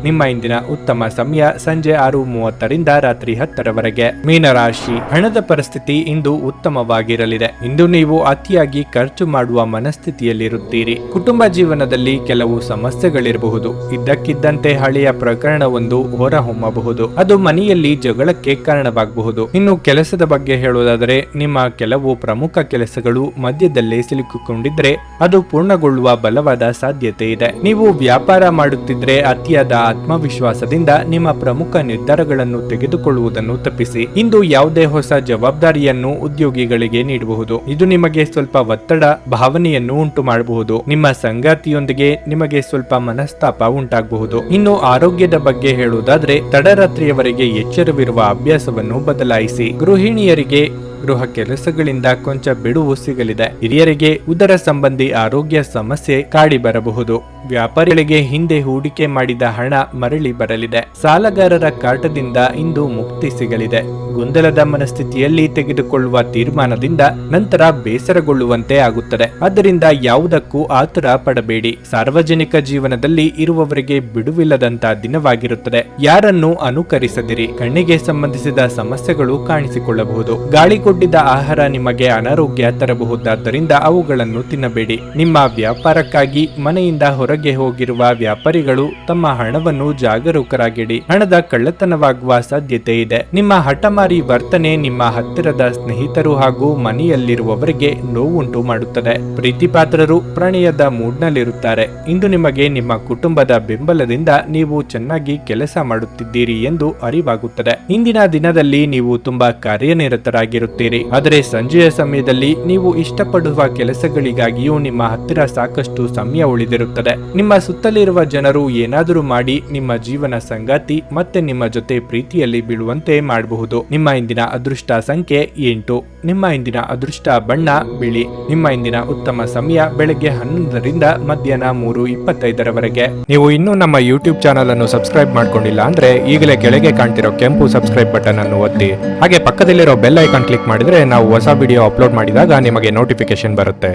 ನಿಮ್ಮ ಇಂದಿನ ಉತ್ತಮ ಸಮಯ ಸಂಜೆ 6:30ರಿಂದ ರಾತ್ರಿ 10ರವರೆಗೆ. ಮೀನರಾಶಿ, ಹಣದ ಪರಿಸ್ಥಿತಿ ಇಂದು ಉತ್ತಮವಾಗಿರಲಿದೆ. ಇಂದು ನೀವು ಅತಿಯಾಗಿ ಖರ್ಚು ಮಾಡುವ ಮನಸ್ಥಿತಿಯಲ್ಲಿರುತ್ತೀರಿ. ಕುಟುಂಬ ಜೀವನದಲ್ಲಿ ಕೆಲವು ಸಮಸ್ಯೆಗಳಿರಬಹುದು. ಇದ್ದಕ್ಕಿದ್ದಂತೆ ಹಳೆಯ ಪ್ರಕರಣವೊಂದು ಹೊರಹೊಮ್ಮಬಹುದು. ಅದು ಮನೆಯಲ್ಲಿ ಜಗಳಕ್ಕೆ ಕಾರಣವಾಗಬಹುದು. ಇನ್ನು ಕೆಲಸದ ಬಗ್ಗೆ ಹೇಳುವುದಾದರೆ, ನಿಮ್ಮ ಕೆಲವು ಪ್ರಮುಖ ಕೆಲಸಗಳು ಮಧ್ಯದಲ್ಲೇ ಸಿಲುಕಿಕೊಂಡಿದ್ರೆ ಅದು ಪೂರ್ಣಗೊಳ್ಳುವ ಬಲವಾದ ಸಾಧ್ಯತೆ ಇದೆ. ನೀವು ವ್ಯಾಪಾರ ಮಾಡುತ್ತಿದ್ರೆ ಅತಿಯಾದ ಆತ್ಮವಿಶ್ವಾಸದಿಂದ ನಿಮ್ಮ ಪ್ರಮುಖ ನಿರ್ಧಾರಗಳನ್ನು ತೆಗೆದುಕೊಳ್ಳುವುದನ್ನು ತಪ್ಪಿಸಿ. ಇಂದು ಯಾವುದೇ ಹೊಸ ಜವಾಬ್ದಾರಿಯನ್ನು ಉದ್ಯೋಗಿಗಳಿಗೆ ನೀಡಬಹುದು. ಇದು ನಿಮಗೆ ಸ್ವಲ್ಪ ಒತ್ತಡ ಭಾವನೆಯನ್ನು ಉಂಟು ಮಾಡಬಹುದು. ನಿಮ್ಮ ಸಂಗಾತಿಯೊಂದಿಗೆ ನಿಮಗೆ ಸ್ವಲ್ಪ ಮನಸ್ತಾಪ ಉಂಟಾಗಬಹುದು. ಇನ್ನು ಆರೋಗ್ಯದ ಬಗ್ಗೆ ಹೇಳುವುದಾದ್ರೆ, ತಡರಾತ್ರಿಯವರೆಗೆ ಎಚ್ಚರವಿರುವ ಅಭ್ಯಾಸವನ್ನು ಬದಲಾಯಿಸಿ. ಗೃಹಿಣಿಯರಿಗೆ ಗೃಹ ಕೆಲಸಗಳಿಂದ ಕೊಂಚ ಬಿಡುವು ಸಿಗಲಿದೆ. ಹಿರಿಯರಿಗೆ ಉದರ ಸಂಬಂಧಿ ಆರೋಗ್ಯ ಸಮಸ್ಯೆ ಕಾಡಿ ಬರಬಹುದು. ವ್ಯಾಪಾರಿಗಳಿಗೆ ಹಿಂದೆ ಹೂಡಿಕೆ ಮಾಡಿದ ಹಣ ಮರಳಿ ಬರಲಿದೆ. ಸಾಲಗಾರರ ಕಾಟದಿಂದ ಇಂದು ಮುಕ್ತಿ ಸಿಗಲಿದೆ. ಗೊಂದಲದ ಮನಸ್ಥಿತಿಯಲ್ಲಿ ತೆಗೆದುಕೊಳ್ಳುವ ತೀರ್ಮಾನದಿಂದ ನಂತರ ಬೇಸರಗೊಳ್ಳುವಂತೆ ಆಗುತ್ತದೆ. ಆದ್ದರಿಂದ ಯಾವುದಕ್ಕೂ ಆತುರ ಪಡಬೇಡಿ. ಸಾರ್ವಜನಿಕ ಜೀವನದಲ್ಲಿ ಇರುವವರಿಗೆ ಬಿಡುವಿಲ್ಲದಂತ ದಿನವಾಗಿರುತ್ತದೆ. ಯಾರನ್ನು ಅನುಕರಿಸದಿರಿ. ಕಣ್ಣಿಗೆ ಸಂಬಂಧಿಸಿದ ಸಮಸ್ಯೆಗಳು ಕಾಣಿಸಿಕೊಳ್ಳಬಹುದು. ಗಾಳಿಗೊಡ್ಡಿದ ಆಹಾರ ನಿಮಗೆ ಅನಾರೋಗ್ಯ ತರಬಹುದಾದ್ದರಿಂದ ಅವುಗಳನ್ನು ತಿನ್ನಬೇಡಿ. ನಿಮ್ಮ ವ್ಯಾಪಾರಕ್ಕಾಗಿ ಮನೆಯಿಂದ ಹೊರಗೆ ಹೋಗಿರುವ ವ್ಯಾಪಾರಿಗಳು ತಮ್ಮ ಹಣವನ್ನು ಜಾಗರೂಕರಾಗಿಡಿ. ಹಣದ ಕಳ್ಳತನವಾಗುವ ಸಾಧ್ಯತೆ ಇದೆ. ನಿಮ್ಮ ಹಠಮಾರಿ ವರ್ತನೆ ನಿಮ್ಮ ಹತ್ತಿರದ ಸ್ನೇಹಿತರು ಹಾಗೂ ಮನೆಯಲ್ಲಿರುವವರಿಗೆ ನೋವುಂಟು ಮಾಡುತ್ತದೆ. ಪ್ರೀತಿಪಾತ್ರರು ಪ್ರಣಯದ ಮೂಡ್ನಲ್ಲಿರುತ್ತಾರೆ. ಇಂದು ನಿಮಗೆ ನಿಮ್ಮ ಕುಟುಂಬದ ಬೆಂಬಲದಿಂದ ನೀವು ಚೆನ್ನಾಗಿ ಕೆಲಸ ಮಾಡುತ್ತಿದ್ದೀರಿ ಎಂದು ಅರಿವಾಗುತ್ತದೆ. ಇಂದಿನ ದಿನದಲ್ಲಿ ನೀವು ತುಂಬಾ ಕಾರ್ಯನಿರತರಾಗಿರುತ್ತೀರಿ. ಆದರೆ ಸಂಜೆಯ ಸಮಯದಲ್ಲಿ ನೀವು ಇಷ್ಟಪಡುವ ಕೆಲಸಗಳಿಗಾಗಿಯೂ ನಿಮ್ಮ ಹತ್ತಿರ ಸಾಕಷ್ಟು ಸಮಯ ಉಳಿದಿರುತ್ತದೆ. ನಿಮ್ಮ ಸುತ್ತಲಿರುವ ಜನರು ಏನಾದರೂ ಮಾಡಿ ನಿಮ್ಮ ಜೀವನ ಸಂಗಾತಿ ಮತ್ತೆ ನಿಮ್ಮ ಜೊತೆ ಪ್ರೀತಿಯಲ್ಲಿ ಬೀಳುವಂತೆ ಮಾಡಬಹುದು. ನಿಮ್ಮ ಇಂದಿನ ಅದೃಷ್ಟ ಸಂಖ್ಯೆ 8. ನಿಮ್ಮ ಇಂದಿನ ಅದೃಷ್ಟ ಬಣ್ಣ ಬಿಳಿ. ನಿಮ್ಮ ಇಂದಿನ ಉತ್ತಮ ಸಮಯ ಬೆಳಗ್ಗೆ 11ರಿಂದ ಮಧ್ಯಾಹ್ನ 3:25ರವರೆಗೆ. ನೀವು ಇನ್ನೂ ನಮ್ಮ ಯೂಟ್ಯೂಬ್ ಚಾನಲ್ ಅನ್ನು ಸಬ್ಸ್ಕ್ರೈಬ್ ಮಾಡ್ಕೊಂಡಿಲ್ಲ ಅಂದ್ರೆ ಈಗಲೇ ಕೆಳಗೆ ಕಾಣ್ತಿರೋ ಕೆಂಪು ಸಬ್ಸ್ಕ್ರೈಬ್ ಬಟನ್ ಅನ್ನು ಒತ್ತಿ. ಹಾಗೆ ಪಕ್ಕದಲ್ಲಿರೋ ಬೆಲ್ ಐಕಾನ್ ಕ್ಲಿಕ್ ಮಾಡಿದ್ರೆ ನಾವು ಹೊಸ ವಿಡಿಯೋ ಅಪ್ಲೋಡ್ ಮಾಡಿದಾಗ ನಿಮಗೆ ನೋಟಿಫಿಕೇಶನ್ ಬರುತ್ತೆ.